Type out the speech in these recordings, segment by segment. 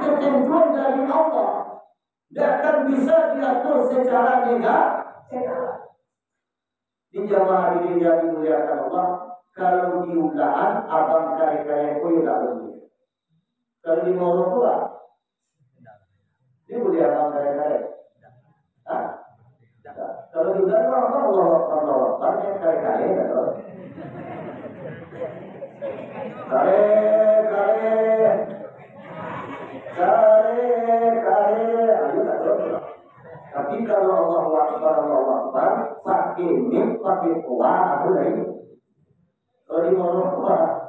ketentuan dari Allah tidak akan bisa diatur secara negatif. Di jamaah diri yang dimuliakan Allah, kalau diundaan abang kare-kare pun tidak boleh. Kalau di Moro pula, dia boleh abang kare-kare. Kalau diundang Allah banyak kare-kare kan? Kare, ayo tak tahu. Tapi kalau Allah Akbar, pakai mim, pakai kuah, aku lagi. Kalau di Moro pula,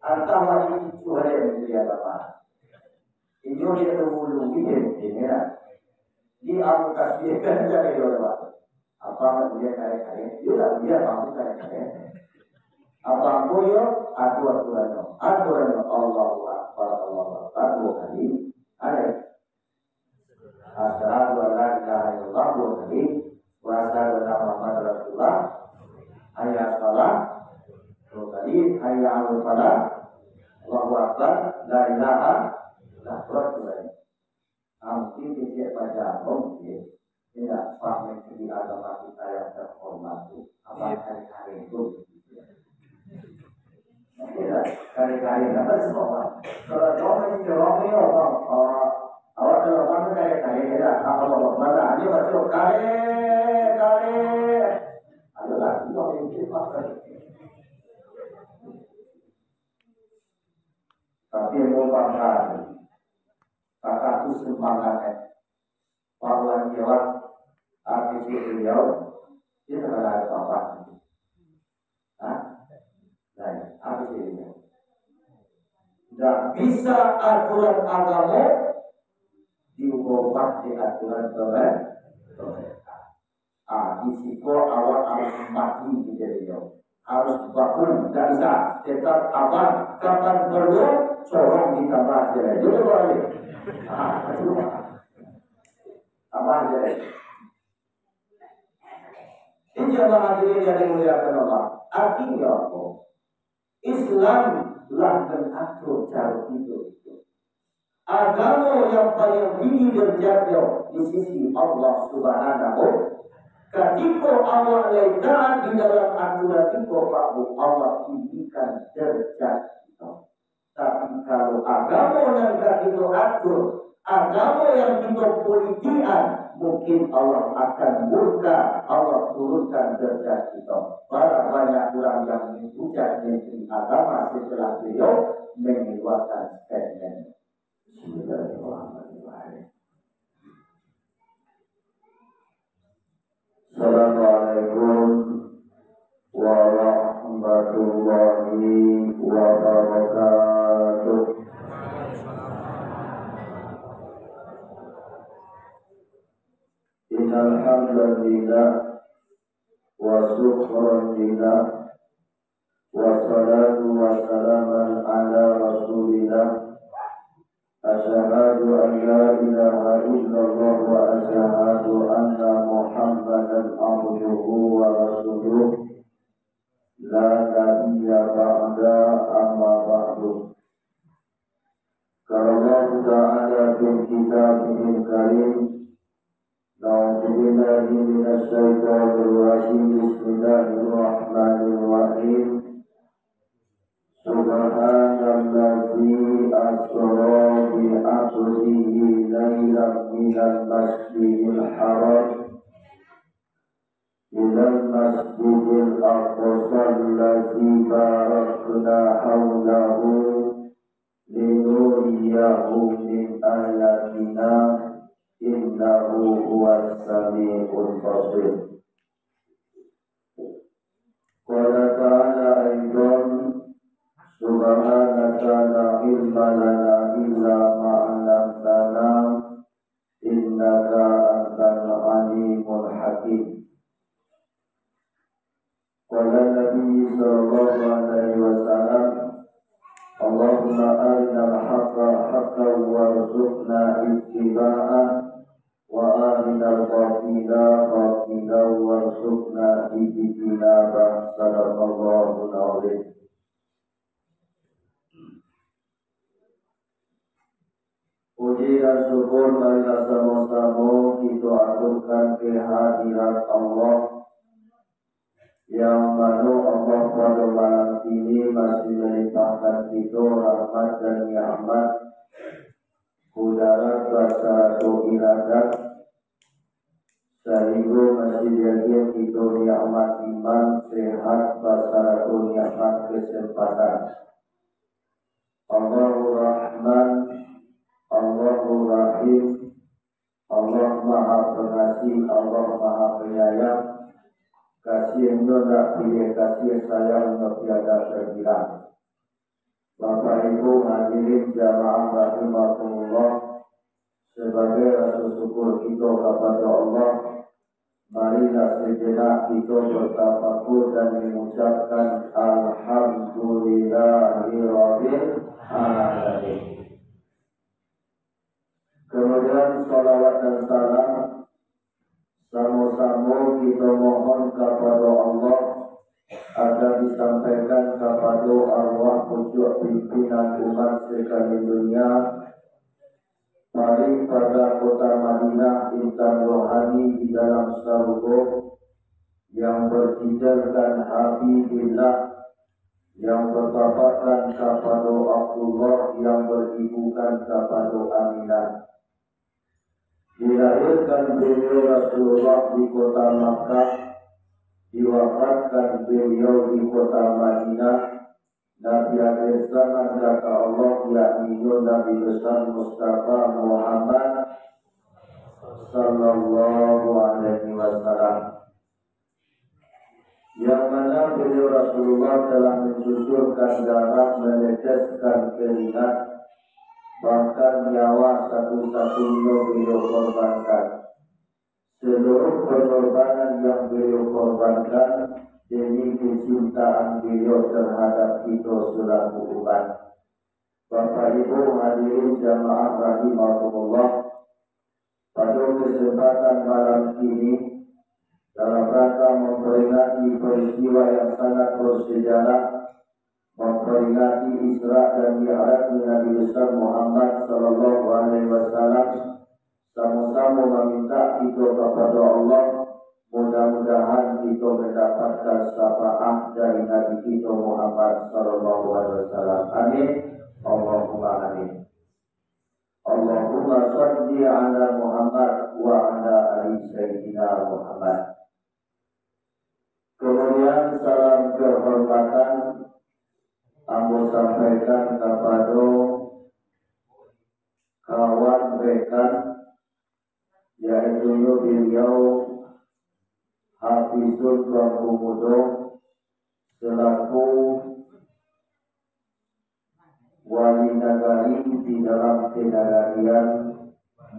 antara itu Tuhan yang dia Bapak. Ini dia terhulu ini ya. Di aplikasikan jadi orang. Apa dia kare-kare? Dia mampu kare-kare. Apa koyo aturan Allahu Akbar dua kali. Ada. Asyhadu an la ilaha illallah dua kali. Wa asyhadu anna Muhammadar Rasulullah. Hayya shalah dua kali. Hayya 'alal falah. Allahu Akbar la ilaha illallah dua kali. Mungkin dia baca mungkin tidak paham di agama kita yang terhormat itu apa hari-hari itu. Ya, kali-kali dapat semua. Kalau orang ini orang awak kalau orang kali-kali ada kalau mana aja baca kali. Ada lagi orang ini pakai. Tapi mau pakai. Kakak itu semangatnya. Paruan jawab arti beliau itu adalah apa? Tidak bisa aturan agama diubah di aturan pemerintah. Disiko awak harus mati di beliau, harus bangun, tidak bisa tetap abang kapan perlu corong ditambah jadi itu boleh. Tambah jadi. Ini jamaah hadirin yang dimuliakan Allah. Artinya apa? Islam telah mengatur cara hidup itu. Agama yang paling tinggi derajatnya di sisi Allah Subhanahu. Ketika Allah letakkan di dalam aturan itu, Allah tinggikan derajat itu. Tapi kalau agama yang kita atur, agama yang kita politikan, mungkin Allah akan murka, Allah turunkan derajat kita. Banyak orang yang mengucap negeri agama setelah beliau mengeluarkan statement. Bismillahirrahmanirrahim. Assalamualaikum warahmatullahi wabarakatuh. Alhamdulillah wa syukran lillah wa salatu wa salaman ala rasulillah. Asyhadu an la ilaha illallah wa asyhadu anna Muhammadan abduhu wa rasuluh. La nabiyya ba'da amma ba'du. Qala Allah ta'ala fi kitabihil karim. Na'udzubillahi minasyaitonir rajim. Bismillahirrahmanirrahim. Subhanallazi asra bi 'abdihi lailan minal masjidil haram ilal masjidil aqsa allazi barakna hawlahu linuriyahu min ayatina. Innahu huwas sami'ul basir. Qala ta'ala aidan subhanaka la ilma lana illa ma 'allamtana innaka antal alimul hakim. Qala Nabi sallallahu alaihi wasallam, Allahumma arinal haqqa haqqan warzuqna ittiba'ah wa arinal batila batilan warzuqna ijtinabah. Sadaqallahu al-azim. Puji dan syukur marilah sama-sama kita aturkan kehadirat Allah yang mana Allah pada malam ini masih melimpahkan kita rahmat dan nikmat, udara basaratu iradat, sehingga masih jadi kita nikmat iman, sehat, basaratu nikmat kesempatan. Allahur Rahman, Allahur Rahim, Allah Maha Pengasih, Allah Maha Penyayang. Kasihnya tak pilih, kasih sayang tiada terkira. Bapak Ibu hadirin jamaah rahimakumullah, sebagai rasa syukur kita kepada Allah, marilah sejenak kita bertafakur dan mengucapkan Alhamdulillahirabbil alamin. Kemudian salawat dan salam sama-sama kita mohon kepada Allah agar disampaikan kepada arwah pucuk pimpinan umat sekalian dunia, mari pada kota Madinah intan rohani di dalam surga yang bertidarkan Habibillah, yang berbapakan kepada Abdullah, yang beribukan kepada Aminah. Dilahirkan beliau Rasulullah di kota Makkah, diwafatkan beliau di kota Madinah. Nabi akhir zaman kata Allah, yakni Nabi besar Mustafa Muhammad sallallahu alaihi wasallam, yang mana beliau Rasulullah telah mencucurkan darah, meneteskan keringat, bahkan nyawa satu-satunya beliau korbankan. Seluruh pengorbanan yang beliau korbankan demi kecintaan beliau terhadap kita selaku umat. Bapak Ibu hadirin jamaah rahimahumullah, pada kesempatan malam ini dalam rangka memperingati peristiwa yang sangat bersejarah, memperingati Isra dan Mi'raj Nabi besar Muhammad sallallahu alaihi wasallam, sama-sama meminta kita kepada Allah, mudah-mudahan kita mendapatkan syafaat dari Nabi kita Muhammad sallallahu alaihi wasallam. Amin. Allahumma amin. Allahumma shalli ala Muhammad wa ala ali sayyidina Muhammad. Kemudian salam kehormatan ambo sampaikan kepada kawan rekan, yaitu beliau Hafizul Bangumudo selaku wali nagari di dalam kenegarian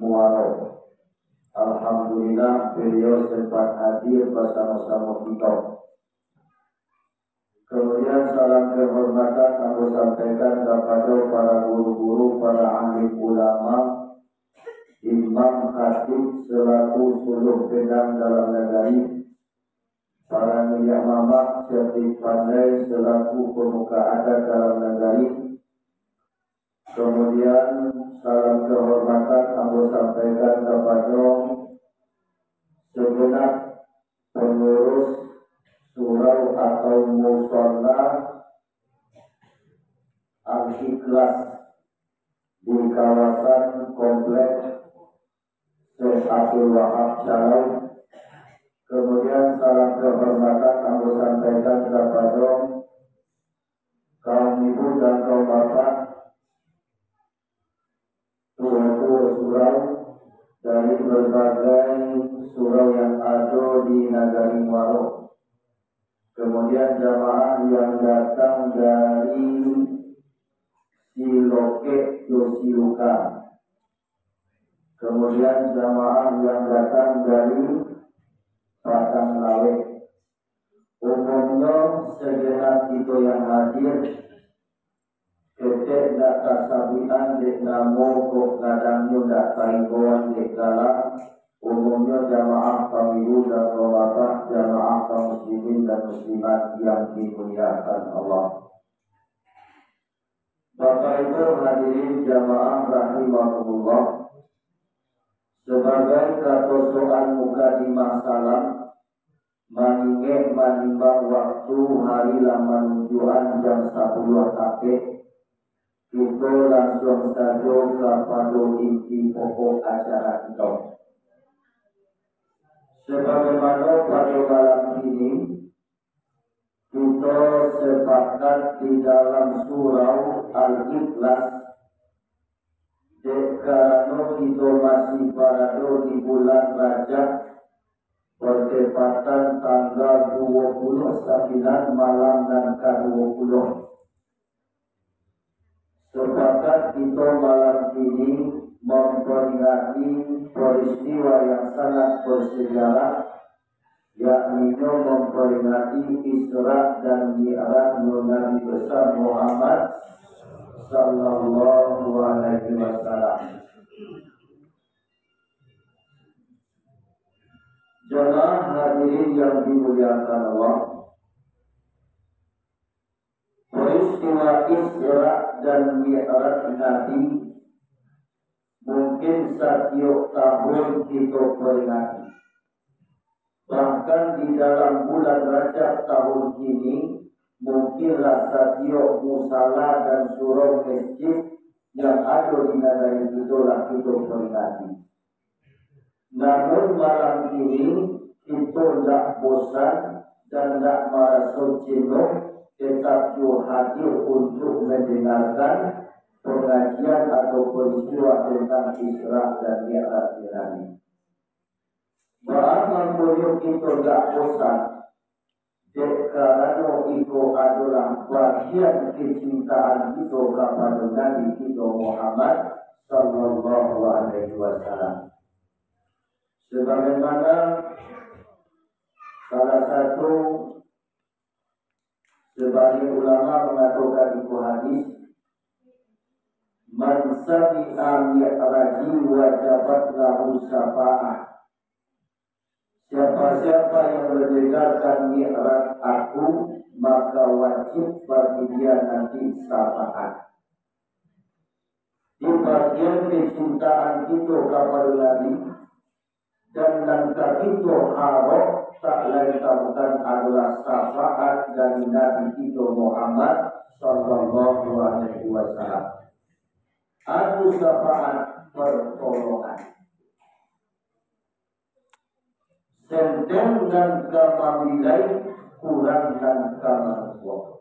Muaro. Alhamdulillah beliau sempat hadir bersama-sama kita. Kemudian salam kehormatan aku sampaikan kepada para guru-guru, para ahli ulama, imam khatib selaku suluh pedang dalam negeri, para minyak mamak cerdik pandai selaku pemuka adat dalam negeri. Kemudian salam kehormatan aku sampaikan kepada segenap pengurus surau atau mushola Al-Ikhlas di kawasan kompleks Syekh Abdul Wahab Jalau. Kemudian salam kehormatan aku sampaikan kepada kaum ibu dan kaum bapak, tua-tua surau dari berbagai surau yang ada di Nagari Muaro. Kemudian jamaah yang datang dari Siloke Yosiuka. Kemudian jamaah yang datang dari kadang lawe. Umumnya segenap itu yang hadir ketek dak tasabian dek namo kok kadangnya dak kaingoan dek galang. Umumnya jamaah pemilu dan bapak jamaah kaum muslimin dan muslimat yang dimuliakan Allah. Bapak Ibu hadirin jamaah rahimahullah, sebagai katosokan mukadimah salam maningeh manimbang waktu hari lamanujuan jam 10 KP, kita langsung saja kepada inti pokok acara kita. Sebagaimana pada malam ini kita sepakat di dalam surah Al-Ikhlas, karena kita masih berada di bulan Rajab, bertepatan tanggal 29 malam dan ke-20. Sepakat kita malam ini memperingati peristiwa yang sangat bersejarah, yakni memperingati Isra dan Mi'raj Nabi besar Muhammad sallallahu alaihi wasallam. Jemaah hadirin yang dimuliakan Allah, peristiwa Isra dan Mi'raj Nabi mungkin setiap tahun kita peringati. Bahkan di dalam bulan Rajab tahun ini mungkinlah setiap musala dan surau masjid yang ada di negara kita lah kita peringati. Namun malam ini kita tidak bosan dan tidak merasa jenuh, tetap hadir untuk mendengarkan pengajian atau peristiwa tentang Isra dan Mi'raj Nabi. Bahkan boleh kita tidak bosan, karena itu adalah bagian kecintaan kita kepada Nabi kita Muhammad sallallahu alaihi wasallam. Sebagaimana salah satu sebagian ulama mengatakan itu hadis, man sami'a mi'raji wajabat lahu syafa'ah. Siapa-siapa yang mendengarkan mi'raj aku, maka wajib bagi dia nanti syafaat. Di bagian kecintaan kita kepada Nabi dan langkah itu harap tak lain bukan adalah syafaat dari Nabi kita Muhammad sallallahu alaihi wasallam. Adu syafaat pertolongan. Senteng dan kamamilai kurang dan kamarwa,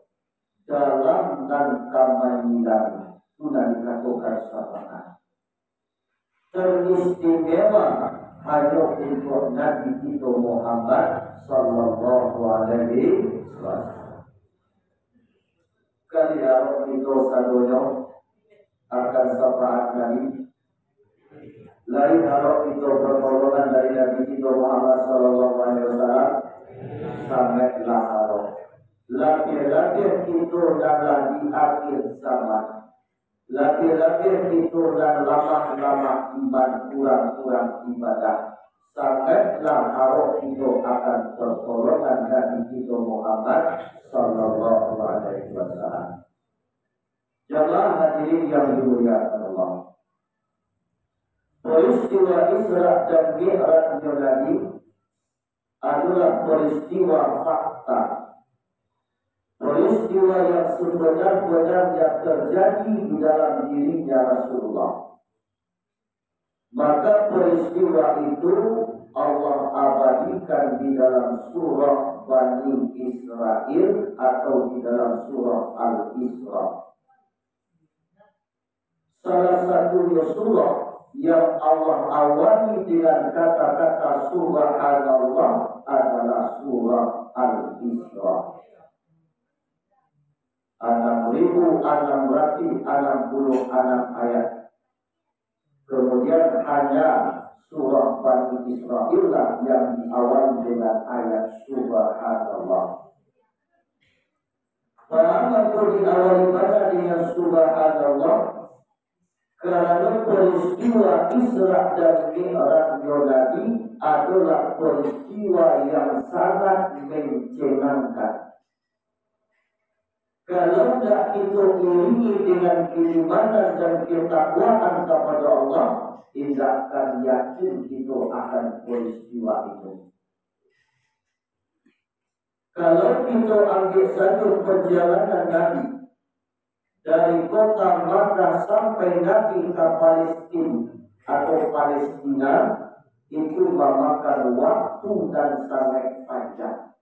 dalam dan kamamilai sudah dikatakan syafaat. Teristimewa hanya untuk Nabi kita Muhammad sallallahu alaihi wasallam. Kali harap kita sadonya akan syafaat Nabi. Lain harap itu pertolongan dari Nabi kita Muhammad sallallahu alaihi wasallam, sangatlah harap. Laki-laki itu adalah di akhir zaman. Laki-laki itu dan lama-lama iman, kurang-kurang ibadah. Sangatlah harap itu akan pertolongan Nabi kita Muhammad sallallahu alaihi wasallam. Jemaah hadirin yang dimuliakan Allah, peristiwa Isra dan Mi'raj Nabi adalah peristiwa fakta, peristiwa yang sebenar-benarnya terjadi di dalam dirinya Rasulullah. Maka peristiwa itu Allah abadikan di dalam surah Bani Israel atau di dalam surah Al-Isra. Salah satunya surah yang Allah awali dengan kata-kata subhanallah adalah surah Al-Isra. 6.666 ayat. Kemudian hanya surah Bani Israel lah yang diawali dengan ayat Allah. Maka diawali pada dengan subhanallah karena peristiwa Isra dan Mi'raj Nabi adalah peristiwa yang sangat mencengangkan. Kalau tidak kita iringi dengan keimanan dan ketakwaan kepada Allah, tidak akan yakin kita akan peristiwa itu. Kalau kita ambil satu perjalanan Nabi dari kota Makkah sampai Nabi ke Palestina atau Palestina, itu memakan waktu dan sangat panjang.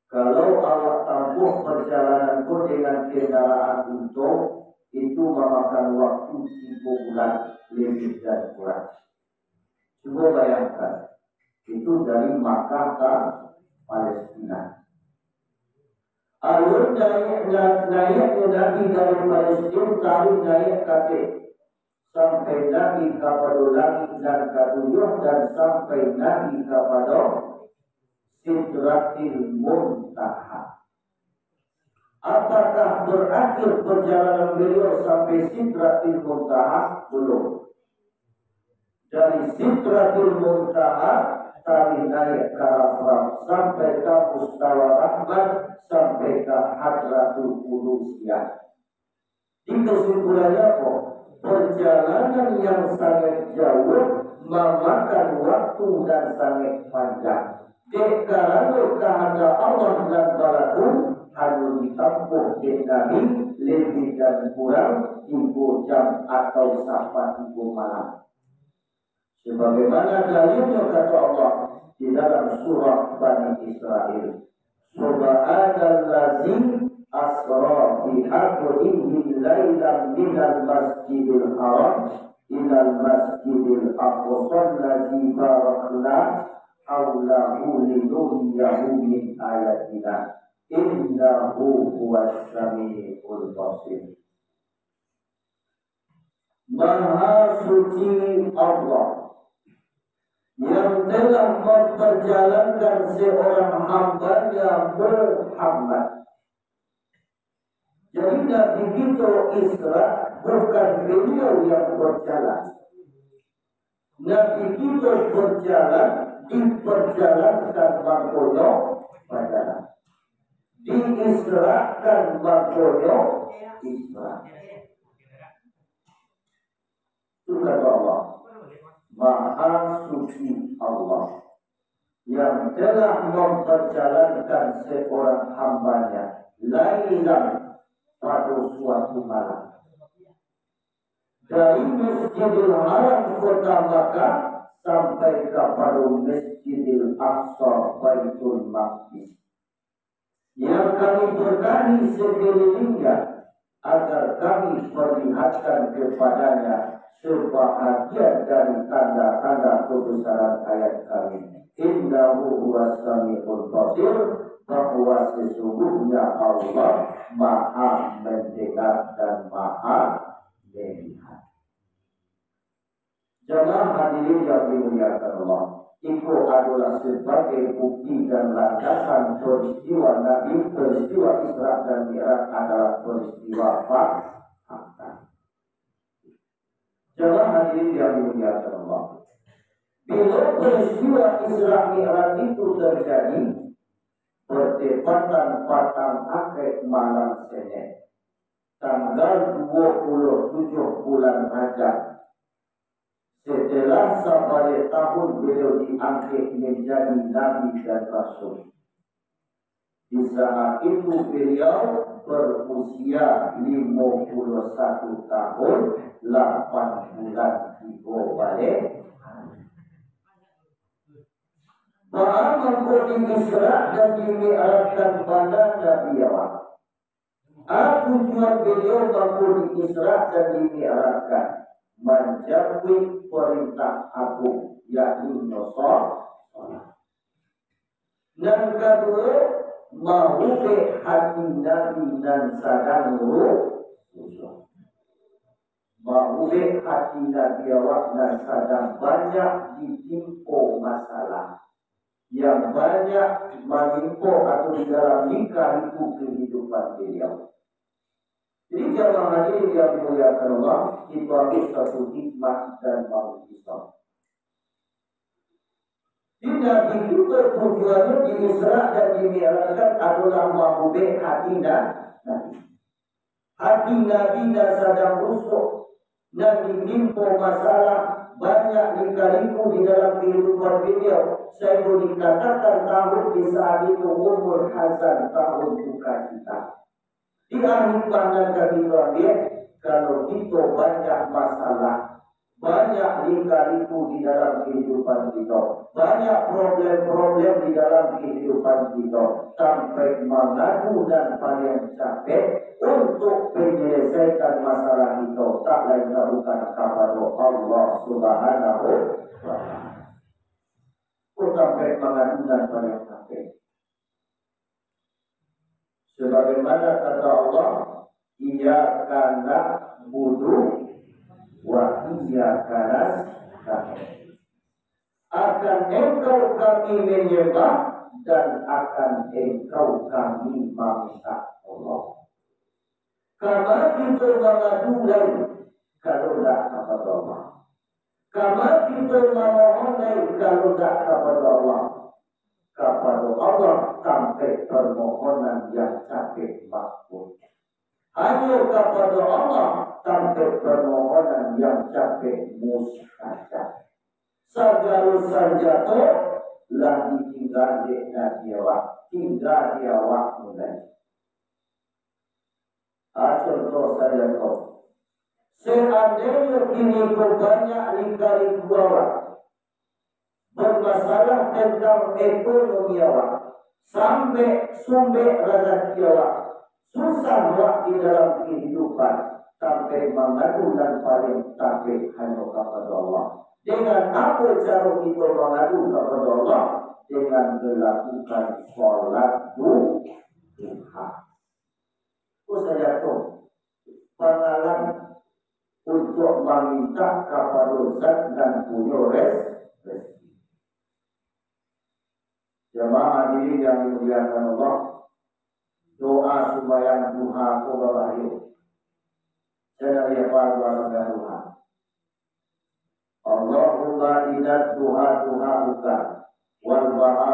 Kalau awak tempuh perjalanan pun dengan kendaraan untuk itu memakan waktu 3 bulan lebih dan kurang. Coba bayangkan, itu dari Makkah ke Palestina. Alur naiknya Nabi dari Palestina tahu naik kaki sampai Nabi kepada langit dan keduyuh dan sampai Nabi kepada Sidratil Muntaha. Apakah berakhir perjalanan beliau sampai Sidratil Muntaha? Belum. Dari Sidratil Muntaha tadi naik ke Arafah sampai ke Mustawa Rahman sampai ke Hadratul Qudusiyah. Di kesimpulannya apa? Perjalanan yang sangat jauh memakan waktu dan sangat panjang. Karena kehendak Allah dan balakun harus ditempuh di Nabi lebih dan kurang 3 jam atau sampai 3 malam. Sebagaimana dalilnya kata Allah di dalam surah Bani Israel, Subhanallazi asra bi 'abdihi lailan minal masjidil haram ilal masjidil aqsa allazi barakna hawlahu linuriyahu min ayatina innahu huwas samiul basir. Maha suci Allah yang telah memperjalankan seorang hamba-Nya Muhammad. Jadi Nabi kita Isra bukan beliau yang berjalan. Nabi kita berjalan, diperjalankan makhluknya berjalan. Diisrakan makhluknya Isra. Itu kata Allah. Maha suci Allah yang telah memperjalankan seorang hambanya lailan pada suatu malam dari Masjidil Haram kota Makkah sampai kepada Masjidil Aqsa Baitul Maqdis yang kami berkahi sekelilingnya agar kami perlihatkan kepadanya sebahagian dari tanda-tanda kebesaran ayat kami. Innahu huwas samiul basir, bahwa sesungguhnya Allah Maha mendengar dan Maha melihat. Jemaah hadirin yang dimuliakan Allah, itu adalah sebagai bukti dan landasan peristiwa Nabi, peristiwa Isra dan Mi'raj adalah peristiwa fakta. Jemaah hadirin yang dimuliakan Allah, bila peristiwa Isra Mi'raj itu terjadi bertepatan patang akhir malam Senin tanggal 27 bulan Rajab setelah sampai tahun beliau diangkat menjadi Nabi dan Rasul. Di saat itu beliau berusia 51 tahun 8 bulan dibalik. Bahwa mengkodi Isra dan dimi'rajkan pada Nabi Allah. Tujuan beliau mengkodi Isra dan dimi'rajkan menjauhi perintah agung yakni sholat. Dan kedua, mengubah hati Nabi dan sadang rusuh. Mengubah hati Nabi awak dan sadang banyak ditimpa masalah. yang banyak menimpa atau di dalam lika-liku kehidupan beliau. Jadi jamaah hadirin yang dimuliakan Allah, itu ambil satu hikmah dan mau'izah. Tidak begitu tujuannya di Isra dan di Mi'raj adalah menghubungi hati Nabi. Hati Nabi dan sedang rusuk dan ditimpa masalah banyak lika-liku di dalam kehidupan beliau. Saya boleh dikatakan tahun di saat itu umur Hasan tahun duka kita. Di akhir pandang kami ambil, kalau kita banyak masalah, banyak lika-liku di dalam kehidupan kita, banyak problem-problem di dalam kehidupan kita, sampai mengadu dan paling capek untuk menyelesaikan masalah itu, tak lain bukan kepada Allah Subhanahu wa Ta'ala. Sampai mengadu dan paling capek. Sebagaimana kata Allah, iyyaka na'budu wa iyyaka nasta'in. Akan engkau kami menyembah dan akan engkau kami meminta Allah. Karena kita mengadu lain kalau tak kepada Allah. Karena kita memohon lain kalau tak kepada Allah. Kepada Allah sampai permohonan yang capek makbul. Hanya kepada Allah sampai permohonan yang capek mustajab. Segala sarjana lah ditinggal di awak, tinggal di awak mulai. Contoh saya tahu. Seandainya kini banyak lika-liku awak bermasalah tentang ekonomi awak, sampai sumber rezeki awak, susah awak di dalam kehidupan, sampai mengadu dan paling takut hanya kepada Allah. Dengan apa cara kita mengadu kepada Allah? Dengan melakukan sholat duha. Itu saya tahu pengalaman untuk meminta kepada zat dan punya rezeki. Jemaah hadirin yang dimuliakan Allah, doa sembahyang duha ko babayo. Saya lihat doa duha. Allahumma inna duha wal baha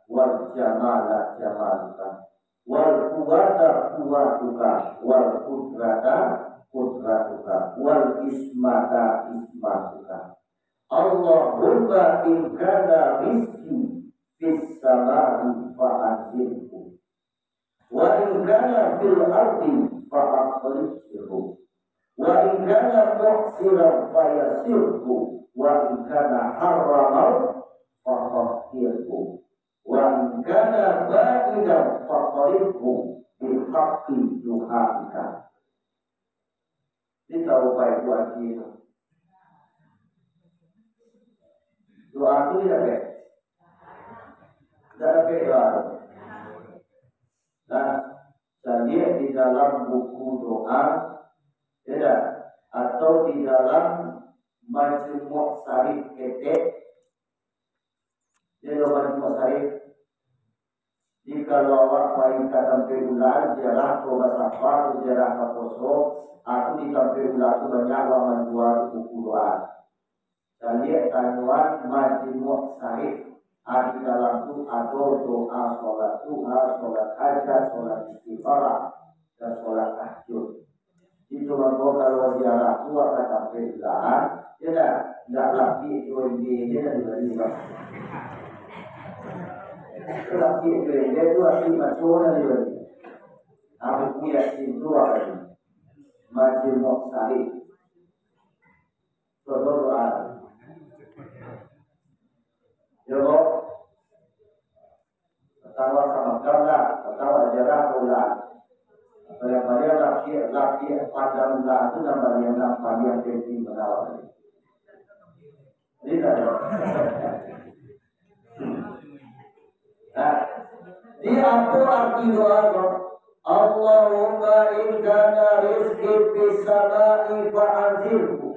wal jamala jamaluka wal quwwata wal qudratuka wal ismata ismatuka. Allahumma in kana rizqi fis samai fa'anzilhu wa in kana fil ardi fa'akhrijhu wa in kana muhsiran fayasirhu wa in kana haraman fa'akhirhu wa in kana ba'idan fa'qaribhu bil haqqi duha'ika. Kita upaya buat kita. Doa itu tidak baik. Tidak baik doa. Nah, saya lihat di dalam buku doa, tidak, atau di dalam Majmu' Syarif ketek, di dalam Majmu' Syarif, jika awak paling sampai bulan ziarah ke Basafar, ziarah ke Poso, aku di sampai bulan itu banyak orang jual buku doa. Dan lihat tanuan Majmu' Syarif. Di dalam itu ada doa sholat duha, sholat hajat, sholat istighfar, dan sholat tahajud. Itu kalau ziarah itu akan sampai bulan, tidak lagi ini dan juga lagi itu lagi macam juga. Aku punya itu apa? Majmu' Syarif. Doa. Jawab. Ketawa sama karena, ketawa jarang bulan. Pada laki pada bulan itu namanya yang penting menawan. Tidak. Di apa arti doa? Allahumma in kana rizqi fis samai fa'anzilhu.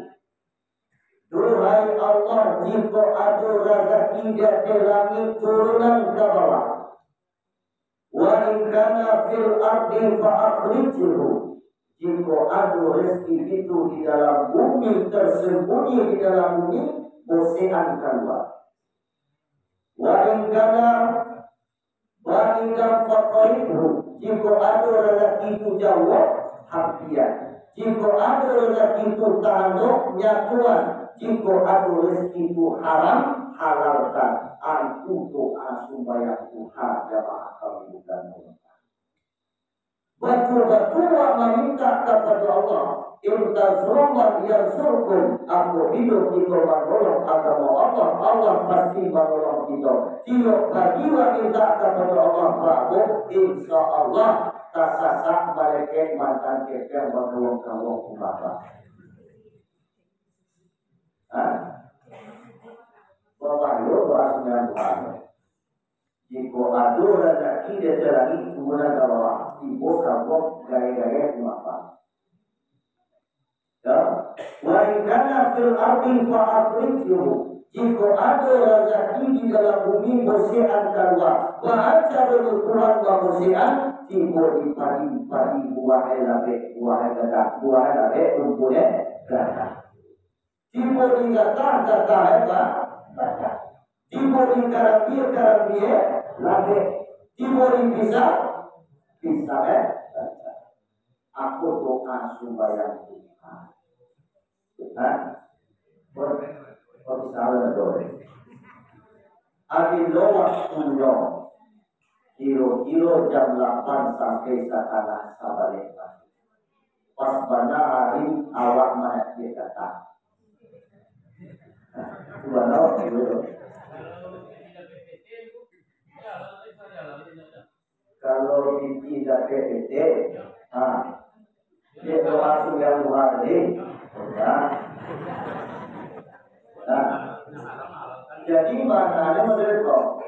Duhai Allah, jika ada rezeki dia ke langit turunan ke bawah. Wa in kana fil ardi fa akhrijhu. Jika ada rezeki itu di dalam bumi, tersembunyi di dalam bumi, bosehan keluar. Wa in kana ba'idan faqaridhu. Jika ada rezeki itu jauh, hakian. Jika ada rezeki itu tanduk, nyatuan. Jika ada rezeki itu haram, halalkan. Aku doa supaya Tuhan jamaah kami bukan menentang. Betul-betul meminta kepada Allah. Intasurullah yansurkum. Aku hidup kita menolong agama Allah. Allah pasti menolong kita. Tidak bagi minta kepada Allah bahawa insya Allah tasasak malaikat mantan keker menolong kamu kumapa. Bapak yo bahasnya Tuhan. Jika ada rezeki dia terlagi turunan ke bawah, ibu kamu gaya-gaya kumapa. Ya, wa in kana fil ardi fa akhrijhu. Jika ada rezeki di dalam bumi bersihan keluar, baca Tuhan bersihan, tiba di padi buah elabe rumputnya gata. Tiba di gata apa? Tiba di karabia labe. Tiba di pisah aku doa supaya Tuhan. Adilo waktunya kilo jam 8 sampai setengah sabalik. Pas pada hari awak mahasiswa kata. Subhanallah dulu. Kalau tidak PPT, dia langsung yang luar deh. Jadi maknanya menurut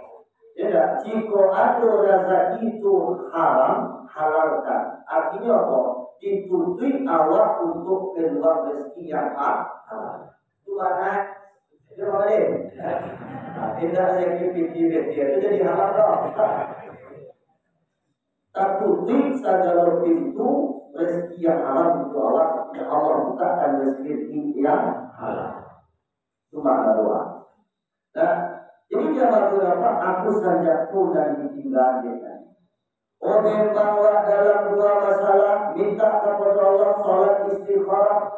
tidak, jika ada rezeki itu haram, halalkan. Artinya apa? Dituntut awak untuk keluar rezeki yang halal. Itu mana? Itu mana? Tidak rezeki pikir itu jadi halal dong. Tertutup segala pintu rezeki yang halal untuk awak. Allah bukakan rezeki yang halal. Itu makna doa. Nah, jadi jangan berapa aku saja pun dan ditinggalkan. Orang bawa dalam dua masalah, minta kepada Allah salat istikharah,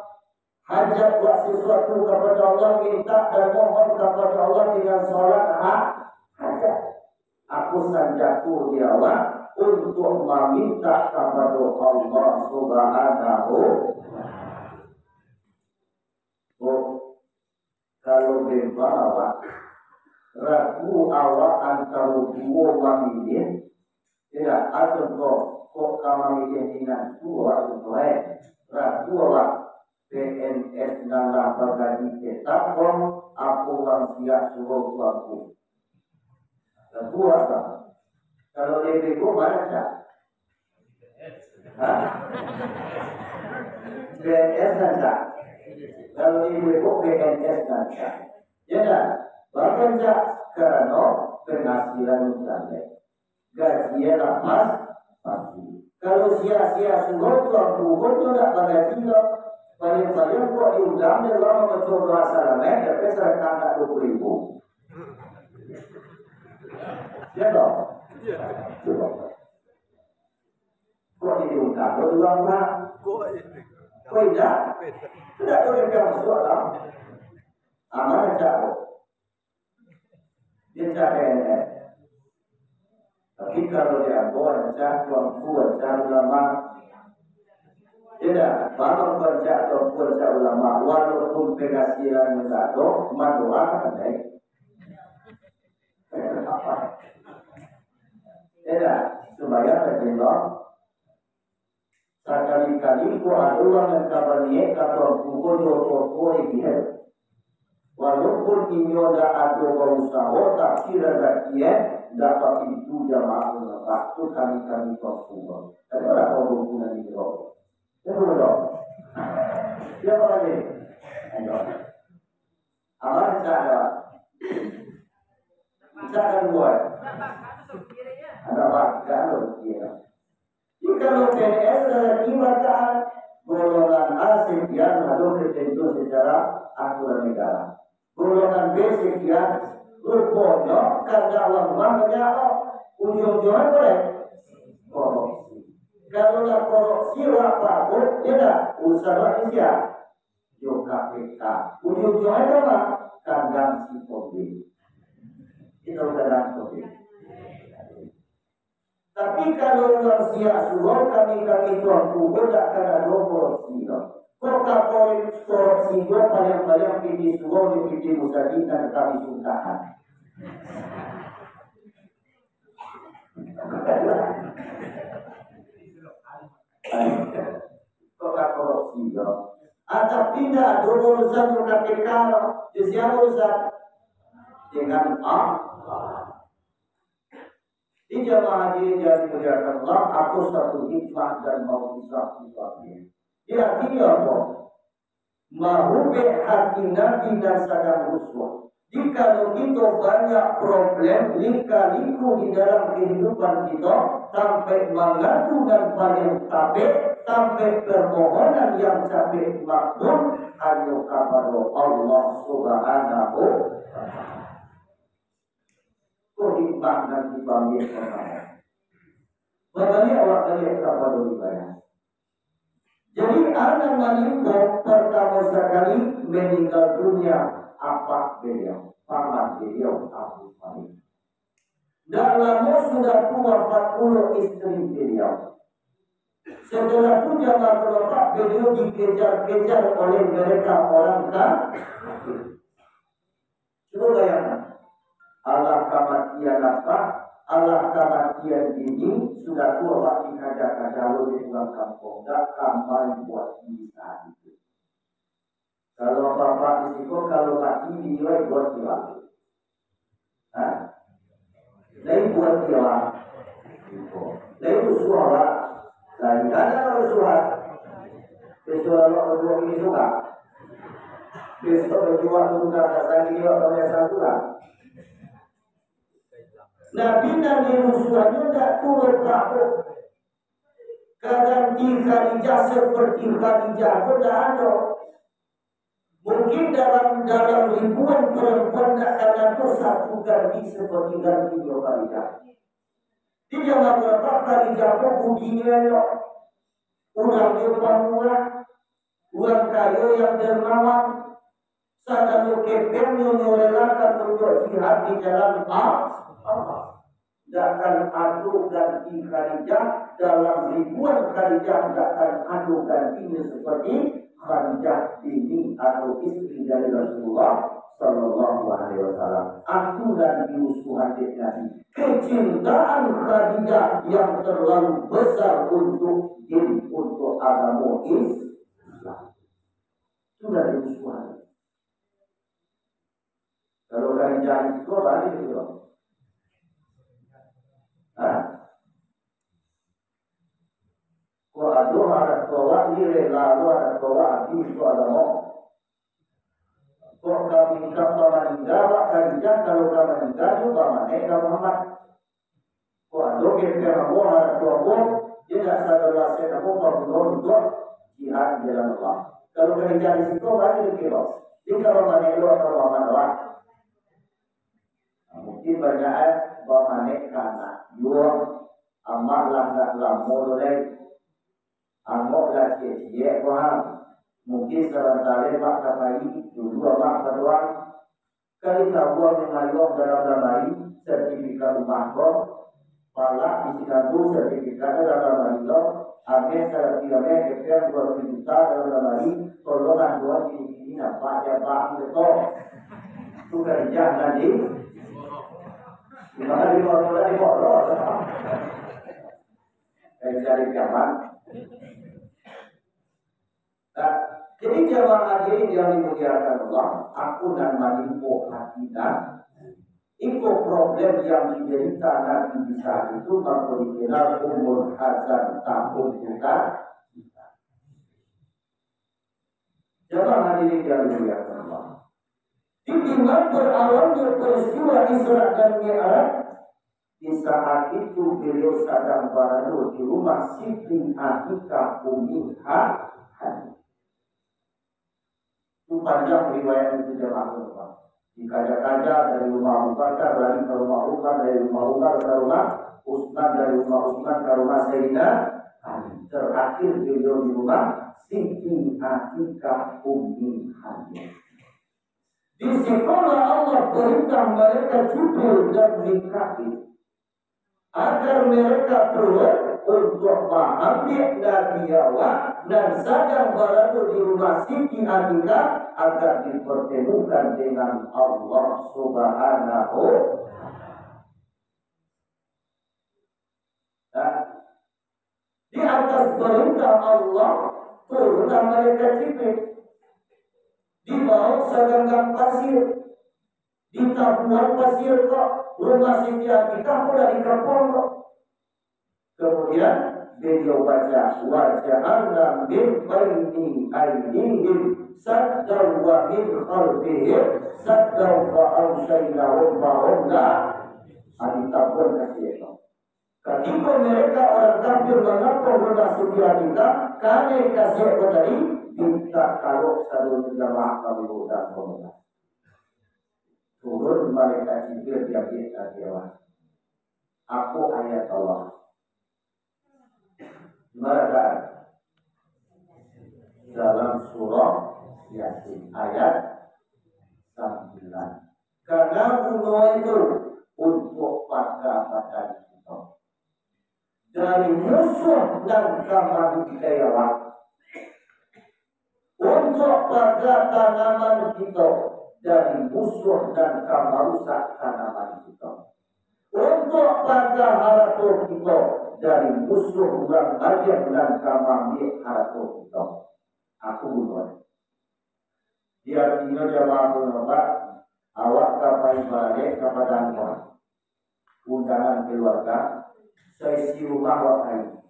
hajat buat sesuatu kepada Allah, minta dan mohon kepada Allah dengan salat hajat. Aku saja pun diawak untuk meminta kepada Allah Subhanahu. Kalau berbawa ragu awak antara dua mamilin, tidak ada kok kamilin dengan dua ragu awak PNS dalam bagasi tetap aku orang siap suruh aku. Ragu apa? Kalau lebih kok baca, PNS saja. Kalau ibu PNS saja, ya dah. Bahkan karena penghasilan misalnya, gajinya lepas pasti. Kalau sia-sia suruh tuan turun tu tak gaji tak. Paling-paling kok diundang dia orang mencoba asalnya, tapi serkan tak 20,000. Ya tak? Coba. Kok diundang? Kok diundang tak? Kok tidak? Tidak tahu yang masuk dalam amanah jauh. Dia PNS. Tapi kalau dia buat tuan buat ulama, tidak bangun kerja atau kerja ulama, walaupun penghasilan tidak ada, madoa kan tidak supaya terjemah. Sekali-kali ku ada orang yang kabar niat atau pukul dua dia. Walaupun ini ada usaha, tapi rezekinya dapat itu jamaah ulama itu kami bersyukur. Tapi ada hubungan ini loh. Ya betul. Siapa lagi? Aman cara. Jangan buat. Ada warga loh dia. Kalau PNS adalah ibadah golongan A sekian lalu ketentu secara aturan negara. Golongan B sekian rupanya karena Allah banyak ujung-ujungnya boleh korupsi. Kalau nak korupsi apapun, dia dah usaha Malaysia. Yo KPK. Ujung-ujungnya apa? Kandang si Kobe. Itu kandang Kobe. Tapi kalau manusia suruh kami tuan kubur tak akan ada korupsi. Kok korupsi itu paling-paling pilih suruh di pilih musajid dan kami sungkahan. Kok korupsi itu? Atau pindah ada urusan ke KPK. Siapa urusan? Dengan Allah. Di jamaah hadirin yang dimuliakan Allah, aku satu hikmah dan mau islah itu. Dia artinya apa? Mahubih hati Nabi dan sadar uswah. Jika kita banyak problem lika-liku di dalam kehidupan kita, sampai mengadu dan paling capek, sampai permohonan yang capek makmur, hanya kepada Allah Subhanahu wa Ta'ala. Hikmah dan dipanggil orang. Bagaimana awak kalian berapa dulu bayar? Jadi anak menimpa pertama sekali meninggal dunia apa beliau, paman beliau Abu Talib. Dan lama sudah tua 40 istri beliau. Setelah itu jangan berlepas beliau dikejar-kejar oleh mereka orang kafir. Coba bayangkan. Allah kematian apa? Allah kematian ini sudah tua waktu kajar-kajar di pulang kampung. Tak kembali buat ini saat itu. Kalau bapak risiko, kalau mati dinilai buat dia. Lain buat dia. Lain usuha. Lain ada usuha. Besok orang ini suka. Besok berjuang untuk kata ini orang yang satu lah. Nabi Musuhnya tak turut takut. Ganti Khadijah seperti Khadijah pun tak ada. Mungkin dalam ribuan perempuan tak akan ada satu ganti seperti ganti Khadijah. Di zaman berapa Khadijah pun budinya orang yang pemurah, orang kaya yang dermawan, sadar kepeng yang merelakan untuk jihad di jalan Allah. Takkan adu ganti Khadijah dalam ribuan Khadijah, takkan adu gantinya seperti Khadijah ini atau istri dari Rasulullah Sallallahu Alaihi Wasallam. Adu dan diusuhan Nabi, kecintaan Khadijah yang terlalu besar untuk din, untuk agama Islam. Sudah diusuhan. Kalau Khadijah itu balik itu. Kau ada orang tua ni lalu ada tua di itu ada mau. Kau kami kapal meninggal, Khadijah kalau kami meninggal juga mana Muhammad. Kau ada kira-kira mau ada tua pun dia tak sadar saya nak belum untuk jihad jalan Allah. Kalau Khadijah di situ bagi kira. Jika mana dua atau mana mungkin banyak bamanek karena yuang amarlah tak modalai amok lah cie wah mungkin sebentar mak kapai dulu mak berdoa kali tabuan mengalir dalam lemari sertifikat rumah kau pala isi kamu sertifikat dalam lemari lo ambil sertifikatnya kemudian 2 juta dalam lemari tolongan dua ini nampak ya bang betul itu kerja tadi. Gimana di bawah dari zaman. Nah, jadi jamaah hadirin yang dimuliakan Allah, aku dan menimpo hati dan info problem yang diderita Nabi Isa itu mampu dikenal umur hazan tahun kita. Jamaah hadirin yang dimuliakan Allah, Di mana berawalnya peristiwa Isra dan Mi'raj, di saat itu beliau sedang berada di rumah Siti Atikah Ummi Hani. Itu panjang riwayat itu jemaah. Dikaja-kaja dari rumah Abu Bakar, dari rumah Umar, dari rumah Umar ke rumah Utsman, dari rumah Utsman ke rumah Sayyidina Ali. Terakhir beliau di rumah Siti Atikah Ummi Hani. Di situlah Allah perintah mereka Jibril dan Mikail agar mereka turun untuk mengambil Nabiyawa dan sedang berada di rumah Siti Atikah agar dipertemukan dengan Allah Subhanahu. Nah, di atas perintah Allah turunlah mereka Jibril di bawah segenggam pasir, di tabuhan pasir kok rumah Siti Atikah pun dari kampung kok. Kemudian beliau baca waja'alna min baini aydihim saddaw wa min khalfihim saddaw wa awshaynahum fahum la aditabun kasih itu. Ketika mereka orang kafir mengapa rumah Siti Atikah, kami kasih dari minta kalau selalu jamaah kami udah ngomong. Turun malaikat Jibril dia bilang, aku ayat Allah. Mereka dalam surah Yasin ayat 9. Karena bunuh itu untuk pada kita dari musuh dan kamar kita, untuk pada tanaman kita dari musuh dan kamar rusak tanaman kita, untuk pada harta kita dari musuh orang ajar dan kamar harta kita. Aku bunuh. Dia artinya jamaah pendapat awak kapai balik kepada Allah. Undangan keluarga, saya si rumah wakai.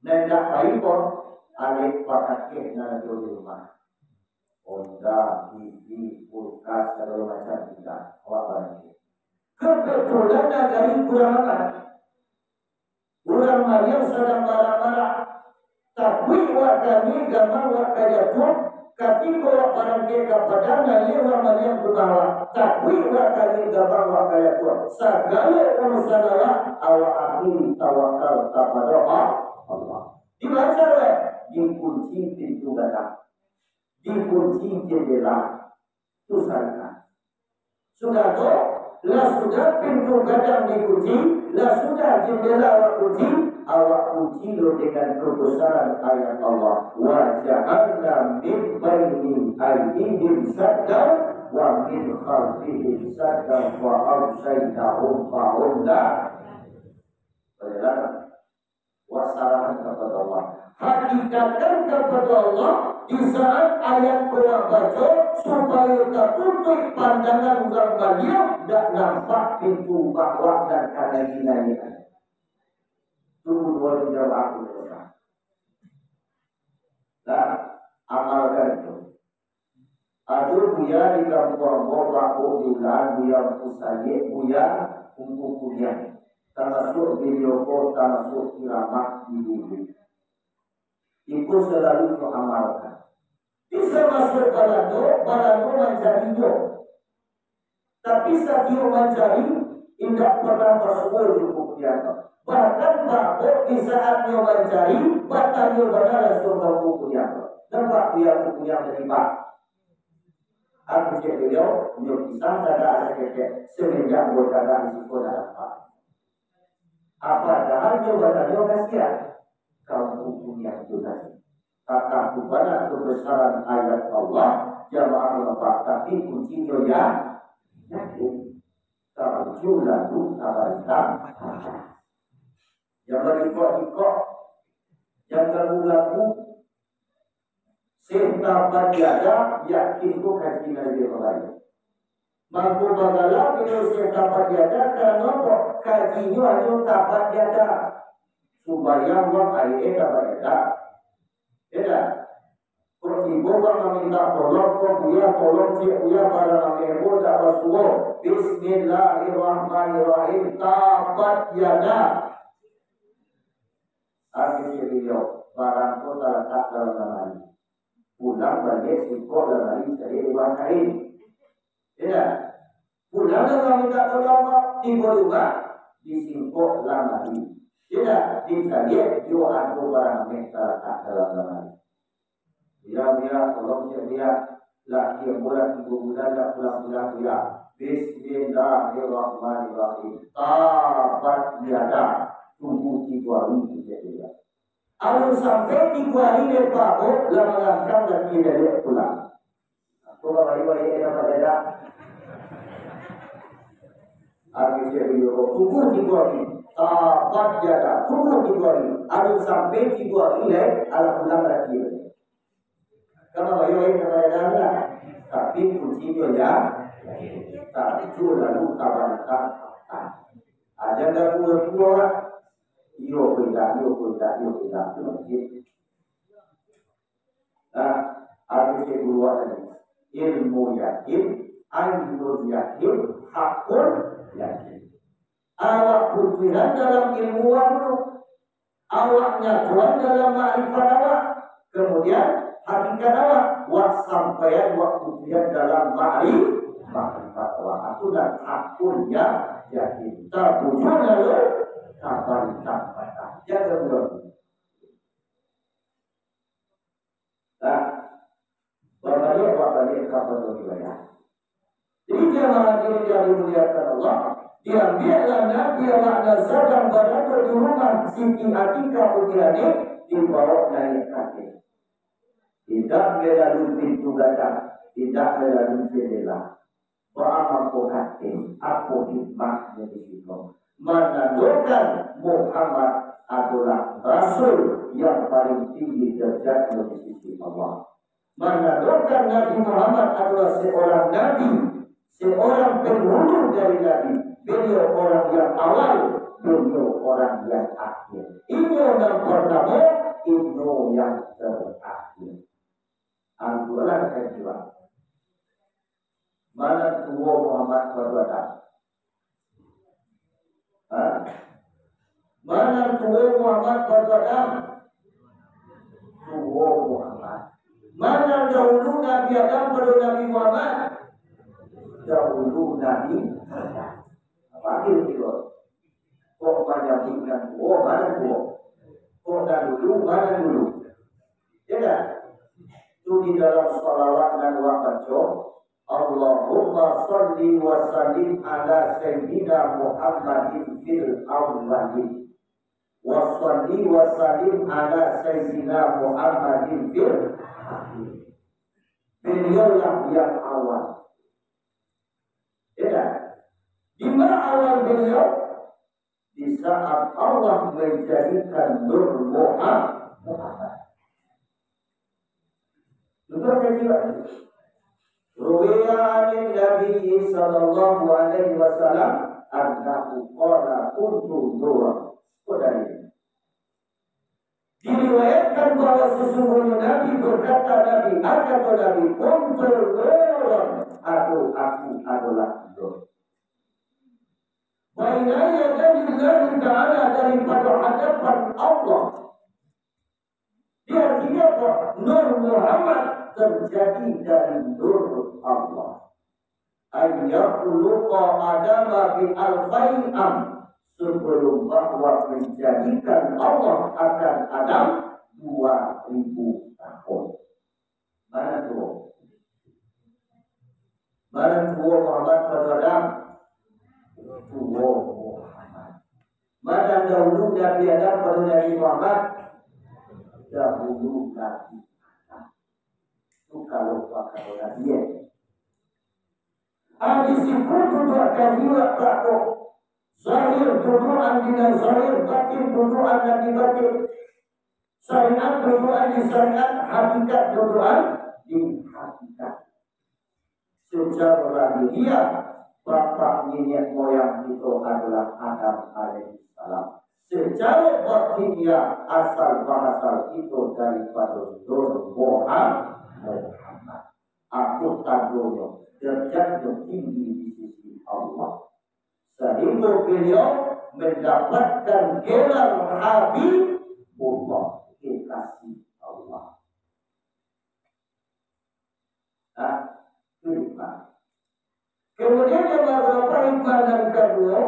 Nendak kai pun alik pakai dengan di rumah. Honda, TV, kulkas, segala macam tidak. Awak balik. Kebetulan dari kurang makan. Orang Maryam sedang marah-marah. Tapi wakani gamang wakayatun ketika barang dia kepada nali orang Maryam berbawa. Tapi wakani gamang wakayatun segala urusan awak akhiri tawakal kepada Allah. Dibaca dikunci pintu gada, dikunci jendela, itu sana. Sudah tu, lah sudah pintu gada dikunci, lah sudah jendela awak kunci dengan kebesaran ayat Allah. Wa ja'alna min baini aydihim saddan wa min khalfihim saddan wa arsaynahum fahum la. Wasarahan kepada Allah, hakikatkan kepada Allah di saat ayat Quran baca supaya tertutup pandangan orang Maryam tak nampak pintu bawah dan kanan-kanan. Tunggu dua jam aku berdoa. Nah, amalkan itu. Aduh buya di kampung bawa bulan buya pusaya buya untuk kuliah. Termasuk video call, termasuk kiramat di bumi. Itu selalu mengamalkan. Bisa masuk balado mencari jodoh. Tapi saat dia mencari, tidak pernah bersyukur di kuliah. Bahkan bahwa di saat dia mencari, batanya benar surga kuliah. Nampak dia kuliah terima. Aku cek beliau, dia pisang ada kekek semenjak berkata di sekolah apa. Apa dahalnya badannya kasihan kamu punya dosa. Kata kepada kebesaran ayat Allah jamaah lepas tapi kuncinya ya yakin tarju lalu tabarita yang berikut-ikut yang lagu serta badiada yakin itu kaji nabi Allah. Mampu bagalah bila saya dapat diada kerana kajinya hanya dapat diada supaya orang air dapat diada. Tidak. Kok dibawa meminta tolong, kok dia tolong cik dia pada nama Ibu tak Rasulullah. Bismillahirrahmanirrahim. Tabat yada. Akhirnya beliau barang kota letak dalam lemari. Pulang balik sikok lemari jadi iwan kain. Ya, pulang dengan minta tolong tiba juga disingkok lemari. Tidak dicari dia ada barang mereka letak dalam lemari. Bila tolong dia laki yang bulan 3 bulan tak pulang dia. Bismillahirrahmanirrahim. Tabat yada. Tunggu 3 hari dia. Kalau sampai 3 hari lepas lama-lama dan dia pulang. Aku bagi dapat ada. Akhirnya dia tunggu 3 hari. Tabat yada. Tunggu 3 hari. Kalau sampai 3 hari Allah pulang lagi. Kalau bagi dapat ada. Tapi kunci dia tak itu lalu kabarkan. Ada gangguan kuat. Yo tidak. Nah, arti kedua tadi ilmu yakin, ainul yakin, hakul yakin. Awak berpihak dalam ilmu waktu, awaknya kuat dalam ma'rifat awak, kemudian hakikat awak, sampai waktu berpihak dalam ma'rifat awak. Itu dan hakul yakin. Terwujud lalu kabar yang kedua. Nah, balik kabar wilayah. Jadi jemaah ini yang dimuliakan Allah, diambillah Nabi makna sedang berada di rumah Siti Atika Udiani dibawa naik kaki. Tidak melalui pintu gada, tidak melalui jendela. Beramal kaki, aku hikmah dari situ. Menandakan Muhammad adalah Rasul yang paling tinggi derajatnya di sisi Allah. Menandakan Nabi Muhammad adalah seorang Nabi, seorang penghulu dari Nabi. Beliau orang yang awal, beliau orang yang akhir. Ini yang pertama, ini yang terakhir. Alhamdulillah kedua. Mana tua Muhammad berbuat? Mana tua Muhammad berkata? Tua Muhammad. Mana dahulu Nabi Adam pada Nabi Muhammad? Dahulu Nabi Adam. Apa itu? Kok menjadikan tua mana tua? Kok dahulu mana dulu? Tidak. Itu di dalam salawat dan waqajo. Allahumma salli wa sallim ala sayyidina Muhammadin fil awwalin wa salli wa sallim ala sayyidina Muhammadin fil akhirin. Beliaulah yang awal. Ya, di mana awal beliau? Di saat Allah menjadikan Nur Muhammad. Betul tidak? Ruwiyan Nabi sallallahu alaihi wasallam annahu qala kuntu nuran. Diriwayatkan bahwa sesungguhnya Nabi berkata Nabi kuntu nuran. Aku adalah nur. Bainaya dari Allah Ta'ala daripada hadapan Allah. Dia artinya bahwa Nur Muhammad terjadi dari nur Allah. Ayyakuluqa adama bi alfain am. Sebelum bahwa menjadikan Allah akan Adam 2000 tahun. Mana tu? Mana tu Muhammad pada Adam? Tua Muhammad. Mana dahulu Nabi Adam pada Nabi Muhammad? Dahulu Nabi. Itu kalau pakai orang dia. Disebut untuk kajian takut. Zahir tuduhan dengan zahir, batin tuduhan dan batin. Syariat tuduhan di syariat, hakikat tuduhan di hakikat. Secara lahiriah, bapak nenek moyang itu adalah Adam alaihissalam. secara batiniah asal bahasa itu daripada Nur Muhammad. Aku tangguhnya derajat yang tinggi di sisi Allah, sehingga beliau mendapatkan gelar Habibullah, kekasih Allah. Kemudian yang beberapa hikmah dan kedua,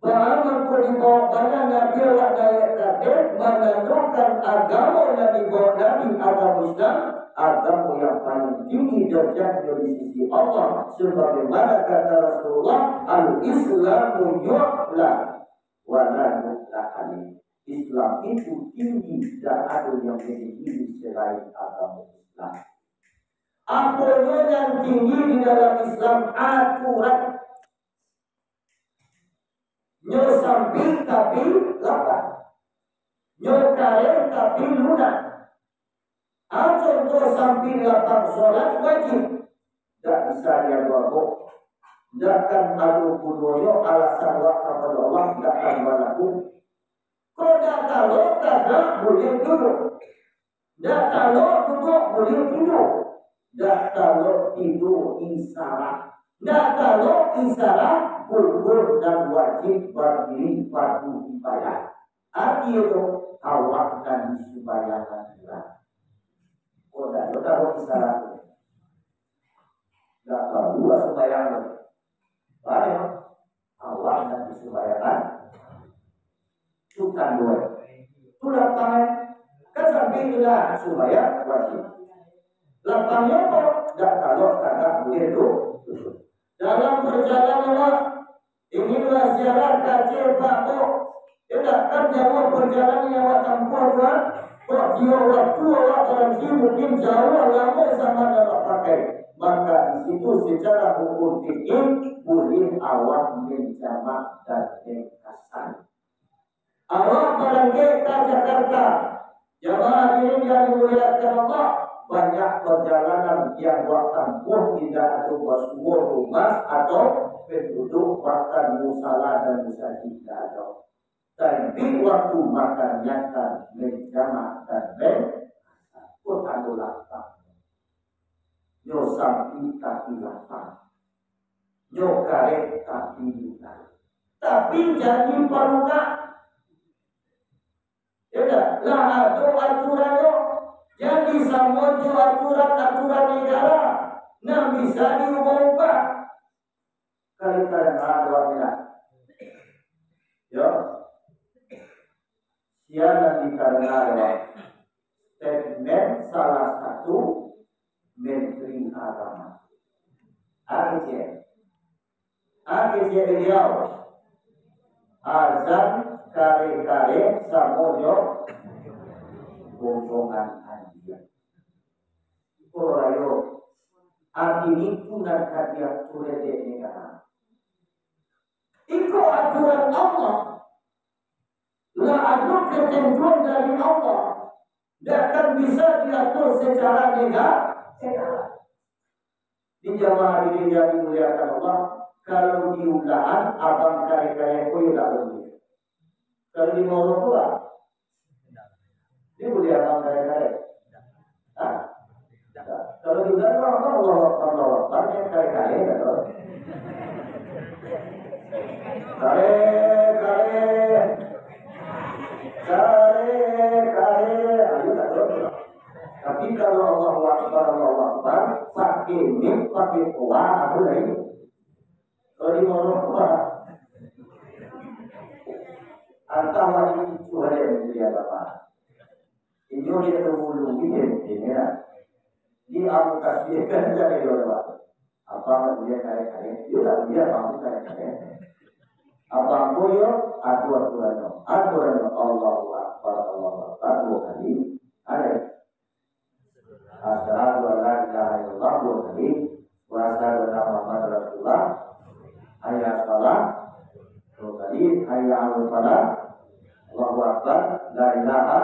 bahwa dibawa pada Nabi Allah Daya Kadir menentukan agama yang dibawa Nabi agama Islam, agama yang paling tinggi derajat dari sisi Allah, sebagaimana kata Rasulullah, al-Islamu yu'la wa la yu'la alih. Islam itu tinggi dan ada yang lebih tinggi selain agama Islam. Apanya yang tinggi di dalam Islam? Aturan. Nyo samping tapi lapar, nyo kare tapi lunak. Contoh samping lapar sholat wajib, tidak bisa dia buat. Tidakkan adu kudoyo alasan wak kepada Allah tidak akan berlaku. Kalau kalau kagak boleh duduk, tidak kalau duduk boleh tidur. Dak kalau tidur isyarat, dak kalau isyarat gugur dan wajib berdiri fardu kifayah. Arti itu awak dan disembahyangkan juga. Oh, dak kalau isyarat, dak kalau sembahyang, banyak awak dan disembahyangkan. Bukan dua, itu lapangan kan sampai itulah sembahyang wajib. Lapangnya apa? Tidak kalau kagak boleh itu. Dalam perjalanan inilah ziarah kacir Pak Bo. Tidak kan jauh perjalanan yang awak tempuh kan? Kok dia waktu awak berhenti mungkin jauh lama sama dalam pakai. Maka di situ secara hukum fikih boleh awak menjamak dan mengkasan. Awak berangkat ke Jakarta. Jamaah ini yang dimuliakan Allah. Banyak perjalanan yang buat tempuh tidak ada semua rumah atau penduduk bahkan musala dan musajid tidak ada. Tapi waktu makannya kan menjamak dan kota lapang. Nyo sampi tapi lapang, nyo karet tapi lunak. Tapi jadi parunak. Ya lah ada aturannya. Yang bisa muncul aturan-aturan negara, nah bisa diubah. Kali-kali ada bilang, yo, siapa dikarenakan statement salah satu menteri agama. AKJ beliau, azan kare-kare samojo bombongan anjir. Korayo, arti punan kadia turede negara. Iko aturan Allah, lah ada ketentuan dari Allah, tidak akan bisa diatur secara negara. Di jamaah ini yang dimuliakan Allah, kalau diulaan abang kare-kare kau tidak boleh. Kalau di Moro pula. Dia boleh abang kare-kare. Kalau di dalam Allah banyak kare-kare kan? Kare, ayo tak tahu. Tapi kalau Allah pakai mim, pakai kuah, apa lagi? Kalau di Moro atau wajib itu ada yang dia bapak. Ini dia terhulu ini ya. Di amukas dia kan jadi orang. Apa dia kaya-kaya? Dia kamu kaya-kaya. Apa koyo aturannya Allahu Akbar dua kali. Ada. Asyhadu an la ilaha illallah dua kali. Wa asyhadu anna Muhammadar Rasulullah. Hayya 'alas dua kali. Hayya 'alal falah. Allahu Akbar la ilaha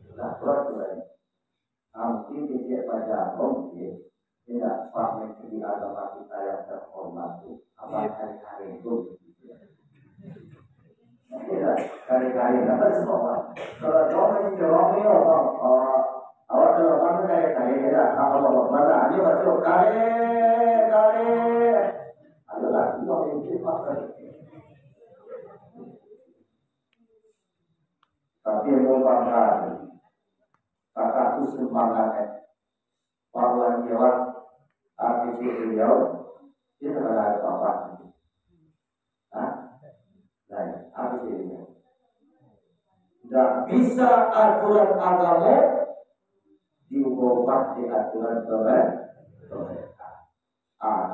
illallah. Mungkin dia baca mungkin tidak paham di agama kita yang terhormat itu apa hari-hari itu tidak hari-hari kali apa semua. Kalau jauh masih jauh ni orang awak kalau orang kali ya kalau mana aja baca kali adalah dua yang pakai. Tapi yang bangga kakak tu semangat orang jawab arti beliau dia terkenal apa? Nah, apa jadinya? Tidak bisa aturan agama diubah di aturan pemerintah.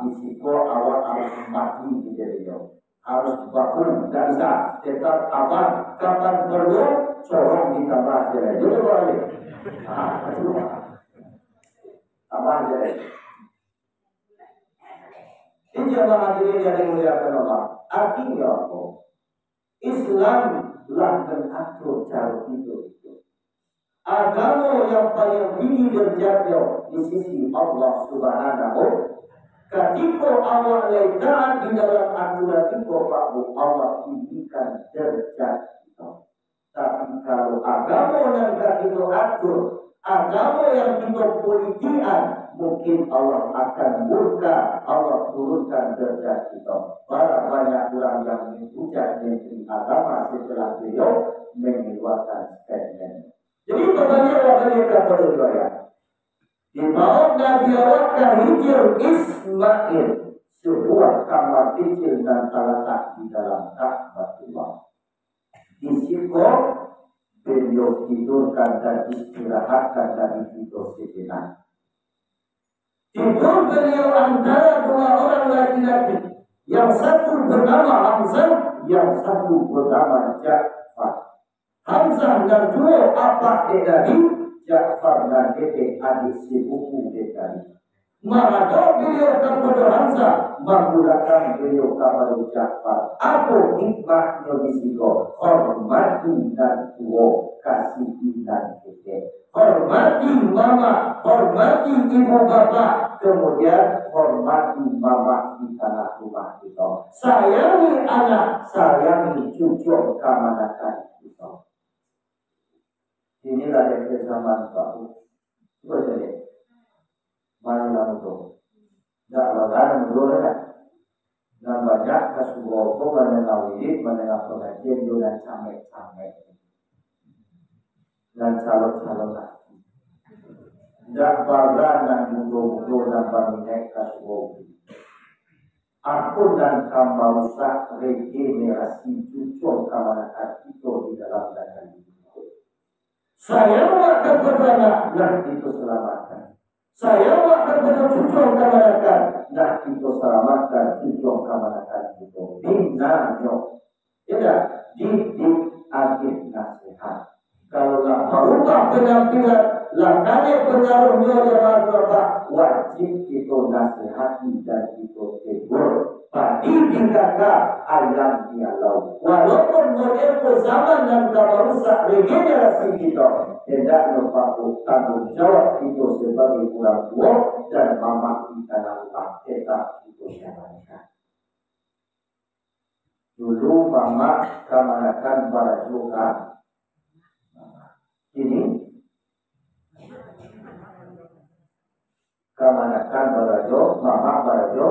Risiko awal harus mati di beliau, harus bangun, tidak bisa tetap aman. Kapan perlu seorang ditambah jadi itu boleh. Tambah jadi. Ini jemaah hadirin yang dimuliakan Allah. Artinya apa? Islam langgan atur cara hidup itu. Agama yang paling tinggi derajatnya di sisi Allah Subhanahu. Ketika Allah letakkan di dalam aturan itu, Allah tinggikan derajat itu. Tapi kalau agama yang kita atur, agama yang kita politikan, mungkin Allah akan murka, Allah turunkan derajat kita. Banyak orang yang menghujat negeri agama setelah beliau mengeluarkan statement. Jadi pertanyaan yang kepada saya, di bawah Nabi Allah hijau Ismail, sebuah kamar kecil dan terletak di dalam Ka'bah. Di situ beliau tidurkan dan istirahatkan dari tidur sejenak. Tidur beliau antara dua orang laki-laki, yang satu bernama Hamzah, yang satu bernama Ja'far. Hamzah dan dua apa dari Ja'far dan Dede adik sepupu Dede. Maka beliau kepada Hamzah menggunakan beliau kepada Ja'far. Apa hikmahnya di situ? Hormati dan tua, kasih dan Dede. Hormati mama, hormati ibu bapak, kemudian hormati mama di tanah rumah kita. Sayangi anak, sayangi cucu kemanakan kita. Inilah yang zaman baru. Coba jadi, mana itu? Tak bagaimana menurut kan? Dan banyak kesubuh menengah pengajian dan camek-camek dan calon-calon lagi. Tak bagaimana dan mudah-mudah dan berminat kesubuh. Aku dan kamu rusak regenerasi cucu kemanakan itu di dalam daging. Saya akan berbana, nah itu selamatkan. Saya akan bercucuk kemanakan, nah itu selamatkan cucuk kemanakan itu. Binanyo, tidak didik akhir nasihat. Kalau nak merubah penampilan, langkahnya pengaruhnya adalah berubah. Wajib itu nasihati dan itu tegur. Padi dikata ayam dialau. Walaupun model zaman yang telah rusak regenerasi kita, tidak lupa tanggung jawab itu sebagai orang tua dan mama kita dalam tetap itu siapa. Dulu mama kemanakan para juga. Ini kemanakan barajo, mama barajo,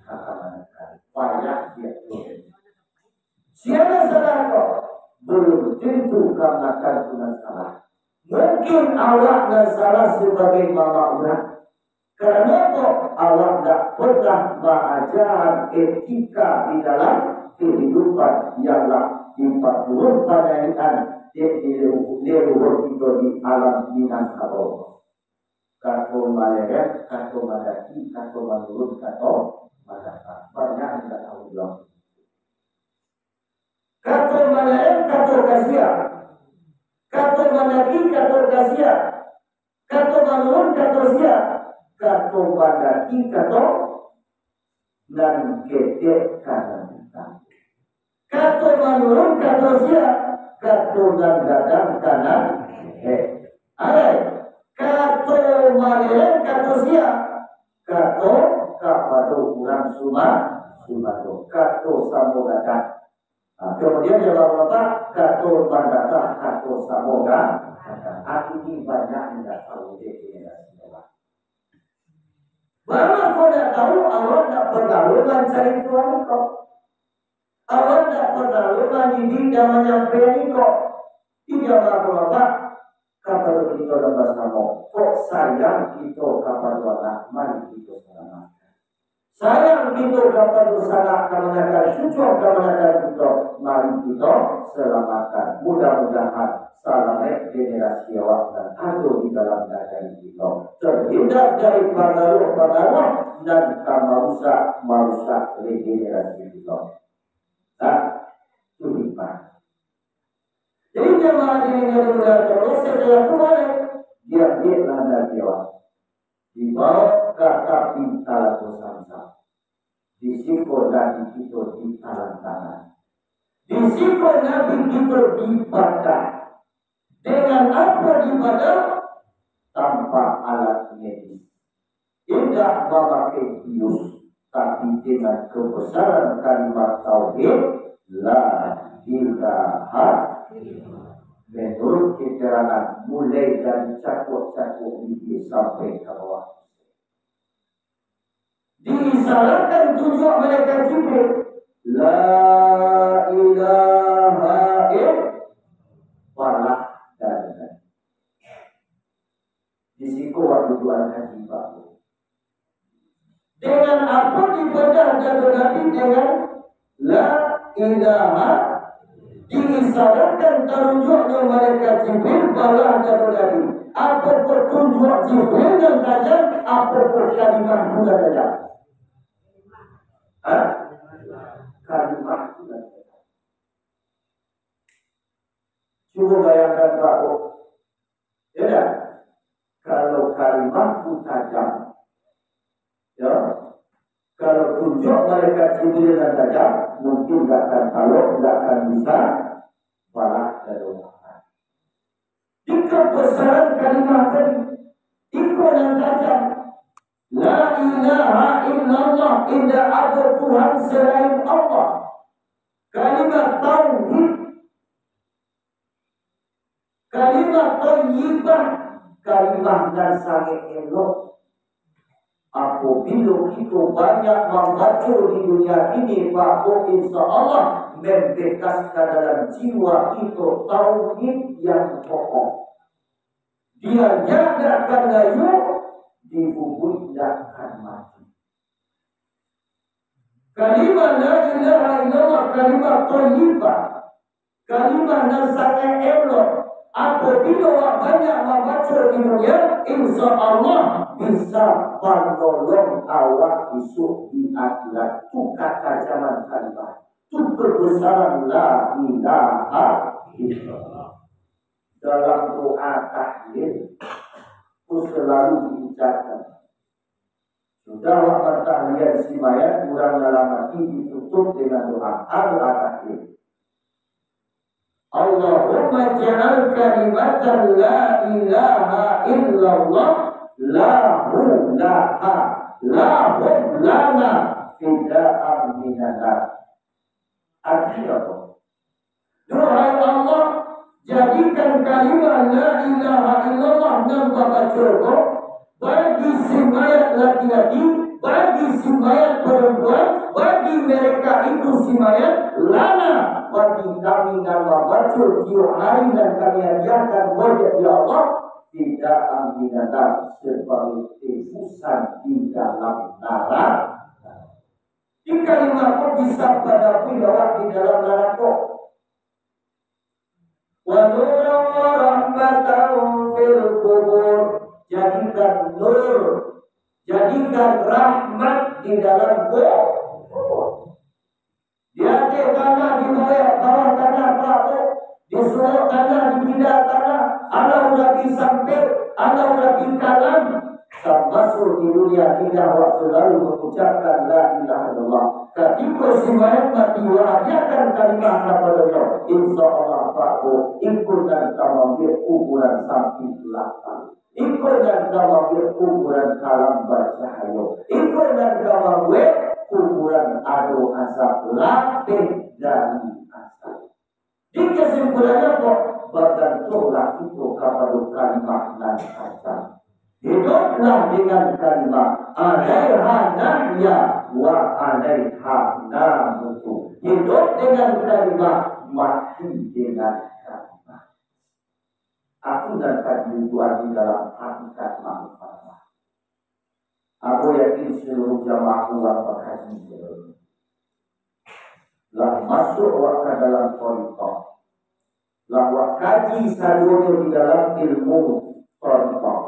kemanakan banyak dia tuh. Siapa salah kok? Belum tentu kemanakan punya salah. Mungkin awak dan salah sebagai mama orang. Karena kok awak tak pernah mengajar etika di dalam kehidupan yang dipaturun pada di luhur itu di alam Minangkabau. Kato maleret, kato madaki, kato menurut, kato madaka. Banyak yang tahu bilang. Kato maleret, kato kasia. Kato madaki, kato kasia. Kato menurut, kato sia. Kato madaki, kato dan kedek kanan. Kato menurut, kato sia. Kato dan dadang kanan. Alright. Kato maleren, kato sia. Kato kapado kurang sumado. Kato samogadan. Kemudian dia bapak kato bandata kato samoga. Aku ini banyak tidak tahu dia. Mana kau tidak tahu, awak tak perlu mencari Tuhan kau. Awak tak perlu mendidik dan menyampaikan kau. Tidak apa-apa. Kapal kita lepas kamu. Kok sayang kita kapal anak mari kita selamat. Sayang kita kapal sana kemenangan suci kemenangan kita mari kita selamatkan. Mudah-mudahan selamat generasi awak dan ada di dalam dada kita. Terhindar dari pengaruh-pengaruh dan merusak regenerasi kita. Nah, itu hikmah. Jadi jemaah ini yang mudah terus setelah kemarin dia landa Jawa dibawa ke kapital Nusantara. Disiko Nabi kita di tangan. Disiko Nabi kita dibakar. Dengan apa dibakar? Tanpa alat medis. Tidak memakai bius, tapi dengan kebesaran kalimat tauhid la ilaha menurut keterangan mulai dari cakuk-cakuk ini sampai ke bawah. Diisyaratkan tujuh mereka Jibril la ilaha illallah dan disiko waktu Tuhan haji baru. Dengan apa dibaca dan Nabi dengan la ilaha diisyaratkan terunjuknya mereka Jibril balah dan Nabi. Apa petunjuk Jibril yang tajam, apa kalimat juga tajam. Kalimat juga tajam. Coba bayangkan Pak, ya, kalau kalimat itu tajam, ya, kalau tunjuk mereka Jibril dan tajam, mungkin tidak akan bisa balas dari orang. Jika besaran kalimat tadi ikut dan tajam, la ilaha illallah, tidak ada Tuhan selain Allah. Kalimat tauhid, kalimat thayyibah, kalimat dan sangat elok. Apabila kita banyak membaca di dunia ini, maka insya Allah membekaskan dalam jiwa kita tauhid yang pokok. Dia jadakan layu, dibubut dan akan mati. Kalimat la ilaha illallah, kalimat thayyibah, kalimat yang sangat elok. Apabila banyak membaca di dunia, insya Allah bisa menolong awak esok di akhirat. Itu kata zaman kalimat. Itu kebesaran la ilaha illallah. Dalam doa tahlil itu selalu diucapkan. Sudah waktu tahlil si mayat kurang dalam hati ditutup dengan doa al-tahlil. Allahumma ja'al kalimatan la ilaha illallah lahu laha lahum lana fida'an minanar. Artinya apa? Duhai Allah, jadikan kalimat la ilaha illallah dan bapak curgo bagi si mayat laki-laki, bagi si mayat perempuan, bagi mereka itu si mayat lana, bagi kami dan bapak curgo hari dan kami hadiahkan wajah ya Allah tidak aminatan sebagai tebusan di dalam neraka. Di kalimat pun bisa pada pilawat di dalam neraka. Wa nuran wa rahmatan fil kubur, jadikan nur, jadikan rahmat di dalam kubur. Di atas tanah, di bawah tanah, di seluruh tanah, di bidang tanah, Allah sudah sampai, Allah sudah kalam. Masuk di dunia tidak waktu lalu mengucapkan la ilaha illallah. Ketika si mayat mati wahdiakan kalimat kepada Allah, insya Allah Pak, ikut dan kamu kuburan samping belakang, ikut dan kamu kuburan kalam bercahaya, ikut dan kamu kuburan adu asap lapis dari asap. sebenarnya kok bergantunglah itu kepada kalimat dan kata. Hiduplah dengan kalimat alaiha nahya wa alaiha namutu. Hidup dengan kalimat, mati dengan kalimat. Aku dan kaji Tuhan di dalam hakikat manfaat. Aku yakin seluruh jamaah uang berkaji seluruh. Lah masuk ke dalam kontok. Lah kaji seluruh di dalam ilmu kontok.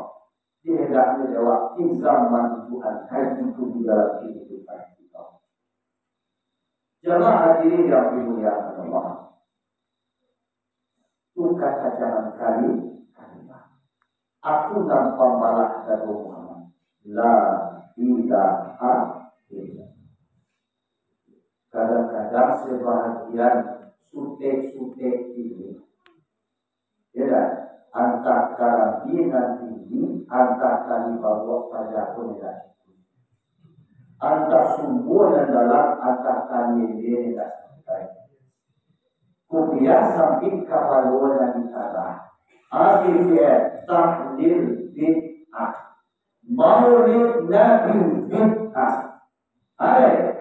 Dia hendaknya jawab zaman Tuhan haji itu di dalam kehidupan kita. Jemaah hadirin yang dimuliakan Allah. Itu kata jangan kali aku dan pembalak dari Muhammad. La ilaha illallah. Kadang-kadang sebahagian sutek-sutek ini. Ya, antara karabinan ini, antara dibawa pada penyelesaian. Antara sumber dan dalam, antara yang tidak sampai. Kubiah samping kapaluan dan ditara. Akhirnya, takdir bid'ah. Maulid Nabi bid'ah.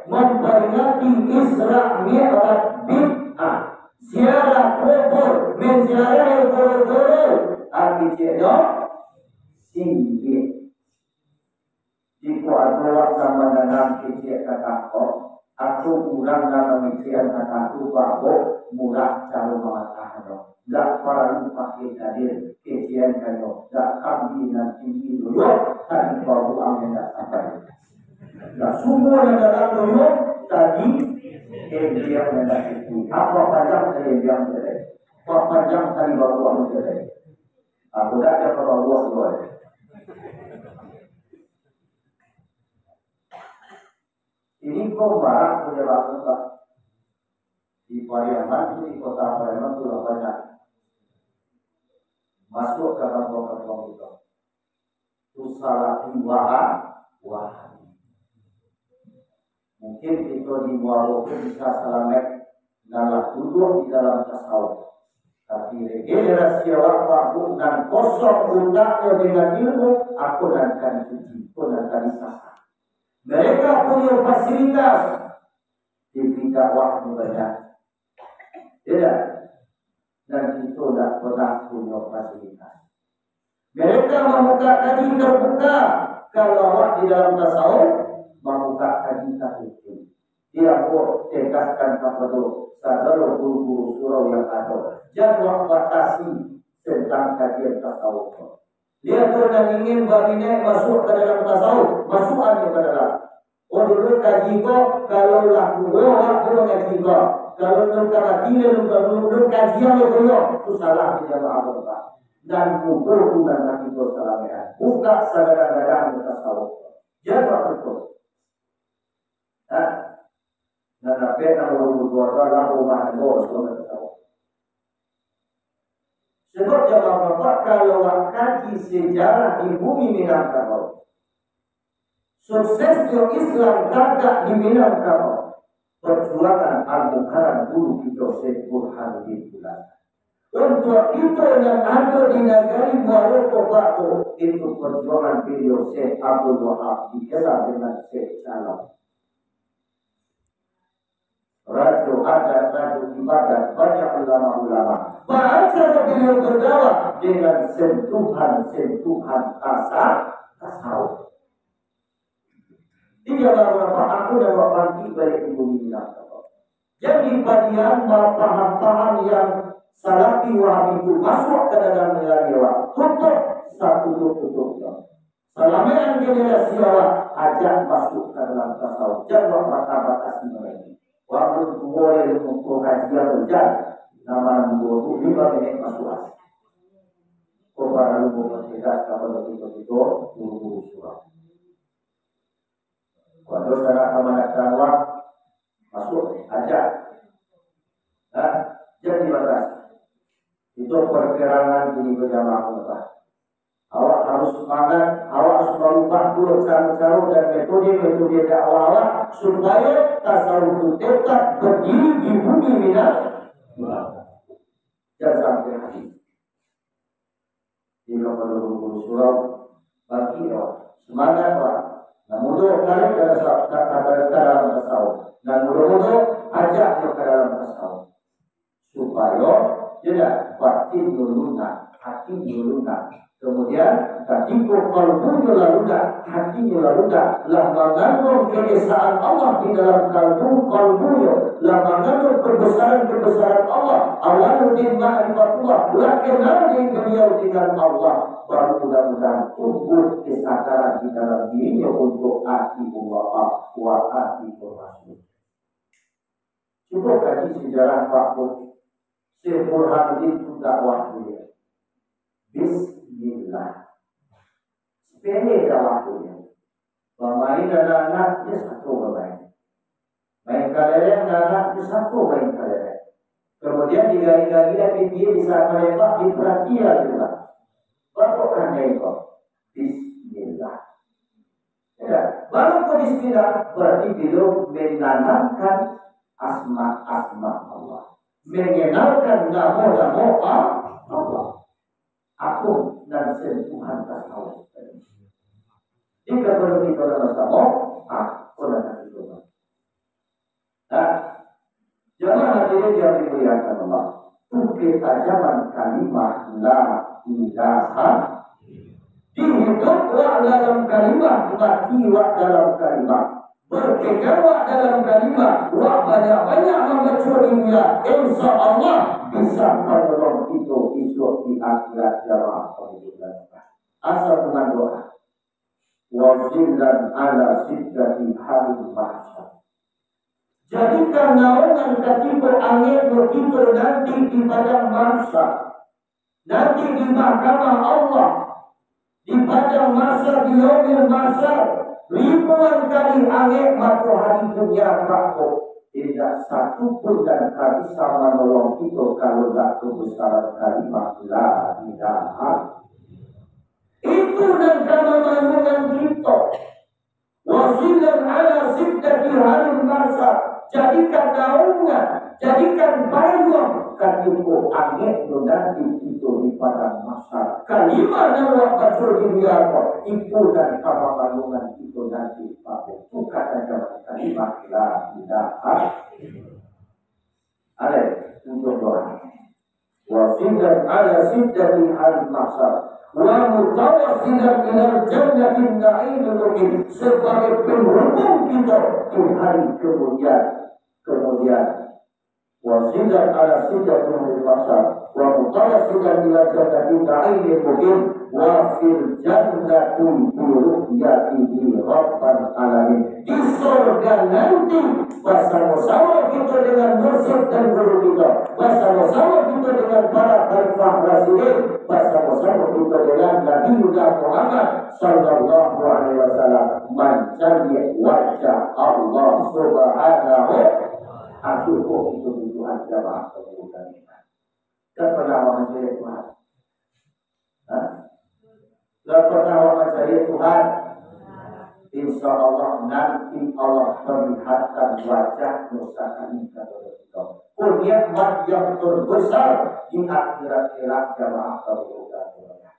Memperingati Isra Mi'raj bid'ah. Ziarah kubur, menziarahi guru-guru. Artinya, singgih. Jika ada nama dalam kecil kata aku kurang dalam kecil kata aku bahwa murah cara mengatakan. Tak perlu pakai hadir kecil kayo. Tak kami nanti dulu. Tadi baru amin tak sampai. Tak semua yang dalam dulu tadi dia mendak itu. Apa panjang dari yang terjadi? Apa panjang tadi baru amin terjadi? Aku tak ada perlu buat. Ini kau barang punya lakukan di Pariaman itu di kota Pariaman sudah banyak masuk ke kampung-kampung itu. Itu salah wahai. Mungkin itu di Muaroko bisa selamat dalam duduk di dalam tasawuf. Tapi regenerasi waktu dan kosong undangnya dengan ilmu, aku dan akan cuci, aku dan akan sahah. Mereka punya fasilitas tidak waktu banyak. Tidak. Dan itu tidak pernah punya fasilitas. Mereka membuka kaji terbuka. Kalau awak di dalam tasawuf membuka kaji terbuka. Dia pun tegaskan kepada saudara guru-guru surau yang ada. Jangan batasi tentang kajian tasawuf. Dia pun ingin baginya masuk ke dalam tasawuf, masukkan ke dalam. Oh dulu kaji kok, kalau laku wak belum kaji kok. Kalau belum kaji belum kajian belum, itu salah di jamaah Allah. Dan pukul dan nabi salamnya. Buka sadar-sadar tasawuf. Jangan betul. Dan apa kalau berdoa lalu mahdoh selama tasawuf. Sebab jamaah Bapak kalau kaji sejarah di bumi Minangkabau, suksesnya Islam gagak di Minangkabau, perjuangan Al-Mukarram dulu kita sebut hari bulan. Untuk itu yang ada di negeri Maroko Bako itu perjuangan beliau Syekh Abdul Wahab dikenal dengan Syekh Salam. Raja adat, raja ibadat, banyak ulama-ulama. Bahasa beliau berdakwah dengan sentuhan tasawuf. Tidak apa aku dan wapanti baik di bumi Minangkabau. Jadi bagian paham-paham yang salafi wahabi itu masuk ke dalam negara Jawa. Tutup satu tutupnya. Selama yang generasi Jawa ajak masuk ke dalam tasawuf. Jangan batasi mereka. Waktu dua yang untuk kajian berjalan, nama dua itu 5 menit masuk. Kau baru mempertidak kepada kita guru-guru surau. Kalau saya akan mendatang masuk ajak, jadi batas. Itu perkiraan di berjamaah kita. Awak harus semangat, awak harus merubah dulu cara-cara dan metode-metode dakwah awak supaya tasawuf itu tetap berdiri di bumi Minangkabau. Dan kepada guru surau bagi semangat Pak. Nah, mudah kalian ke dalam tasawuf dan mudah-mudah ajak ke dalam tasawuf supaya tidak batin lunak, hati lunak. Kemudian ketika kalbunya lunak, hatinya lunak, lah mengandung keesaan Allah di dalam kalbunya, lah mengandung kebesaran Allah. Awaluddin ma'rifatullah, lah kenal beliau dengan Allah. Baru mudah-mudahan tumbuh kesadaran di dalam dirinya untuk atiullah wa atiur rasul. Coba kaji sejarah Pak Syekh Burhanuddin itu dakwah dia. Bismillah. Sepele dakwah dia. Bermain dan anaknya satu bermain. Main kalereng dan anaknya satu main kalereng. Kemudian digari-gari dia bisa menembak di perhatian juga. Bapak itu Bismillah. Ya, baru ke Bismillah berarti belum menanamkan asma-asma Allah, mengenalkan nama-nama Allah. Aku dan sentuhan tasawuf. Jika perlu kita bersama, aku dan itu. Nah, jangan hadirin yang dimuliakan Allah. Ketajaman kalimat la ilaha dihidup wa dalam kalimat, mati wa dalam kalimat, berpegang wa dalam kalimat, wa banyak-banyak membaca dunia, insya Allah bisa menolong itu esok di akhirat jamaah penghidupan. Asal dengan doa wa zillan ala siddati hari mahsyar. Jadikan naungan ketika angin begitu nanti di padang mahsyar, nanti di mahkamah Allah, di padang mahsyar, di yaumil mahsyar, ribuan kali angin matahari dunia bakok, tidak satu pun dan tak bisa menolong kita kalau tak kebesaran kalimat la ilaha. Itu dan kemampuan kita. Wasilan ala siddati hari mahsyar. Jadikan naungan, jadikan payung ketika angin nanti itu di padang mahsyar. Kalimat yang baca dunia itu dan kemampuan itu nanti pakai. Bukan saja kalimat la ilaha. Ada untuk doa. Wasilan ala siddati hari mahsyar. Wa mutawassilan ila jannatin na'imul muqim, sebagai penghubung kita di hari kemudian wasilan ala sidatul masar wa mutawassilan ila jannatin na'imul muqim wa fil jannati ru'yatihi rabban alamin. Di surga nanti bersama-sama kita dengan mursyid dan guru kita, bersama-sama kita dengan para khalifah rasulullah, bersama-sama kita dengan Nabi Muhammad sallallahu alaihi wasallam, mencari wajah Allah subhanahu. Aku kok itu jamaah kebutuhan iman. Pernah mencari Tuhan? Pernah mencari Tuhan? Insya Allah nanti Allah perlihatkan wajah dosa kami kepada kita. Nikmat yang terbesar di akhirat kelak jamaah kebutuhan iman.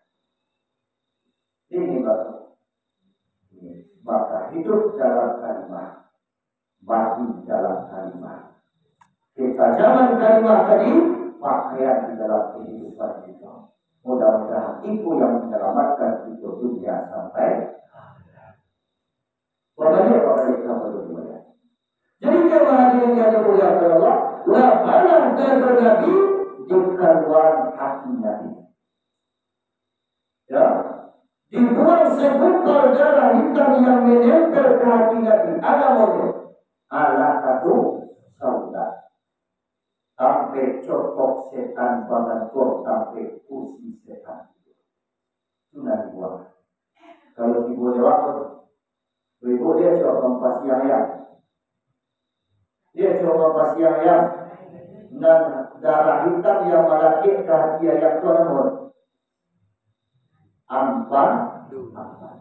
Ini baru. Maka hidup dalam kalimat, mati dalam kalimat. Kita jangan kalimat tadi pakaian di dalam kehidupan kita. Mudah-mudahan itu yang menyelamatkan kita dunia sampai Wabalik kita berdua. Jadi kalau hadirin yang dimuliakan Allah, la balang dan Nabi di keluar hati Nabi. Ya, dibuang segumpal darah hitam yang menempel ke hati Nabi. Ada mobil, ala katu sauda. Sampai cocok setan bangantor, sampai kursi setan. Itu Nabi buang. Kalau ibu lewat, ibu dia coba pasti ayam. Dia coba pasti ayam. Dan darah hitam yang melakik ke hati ayam itu namun ampan. Ampan.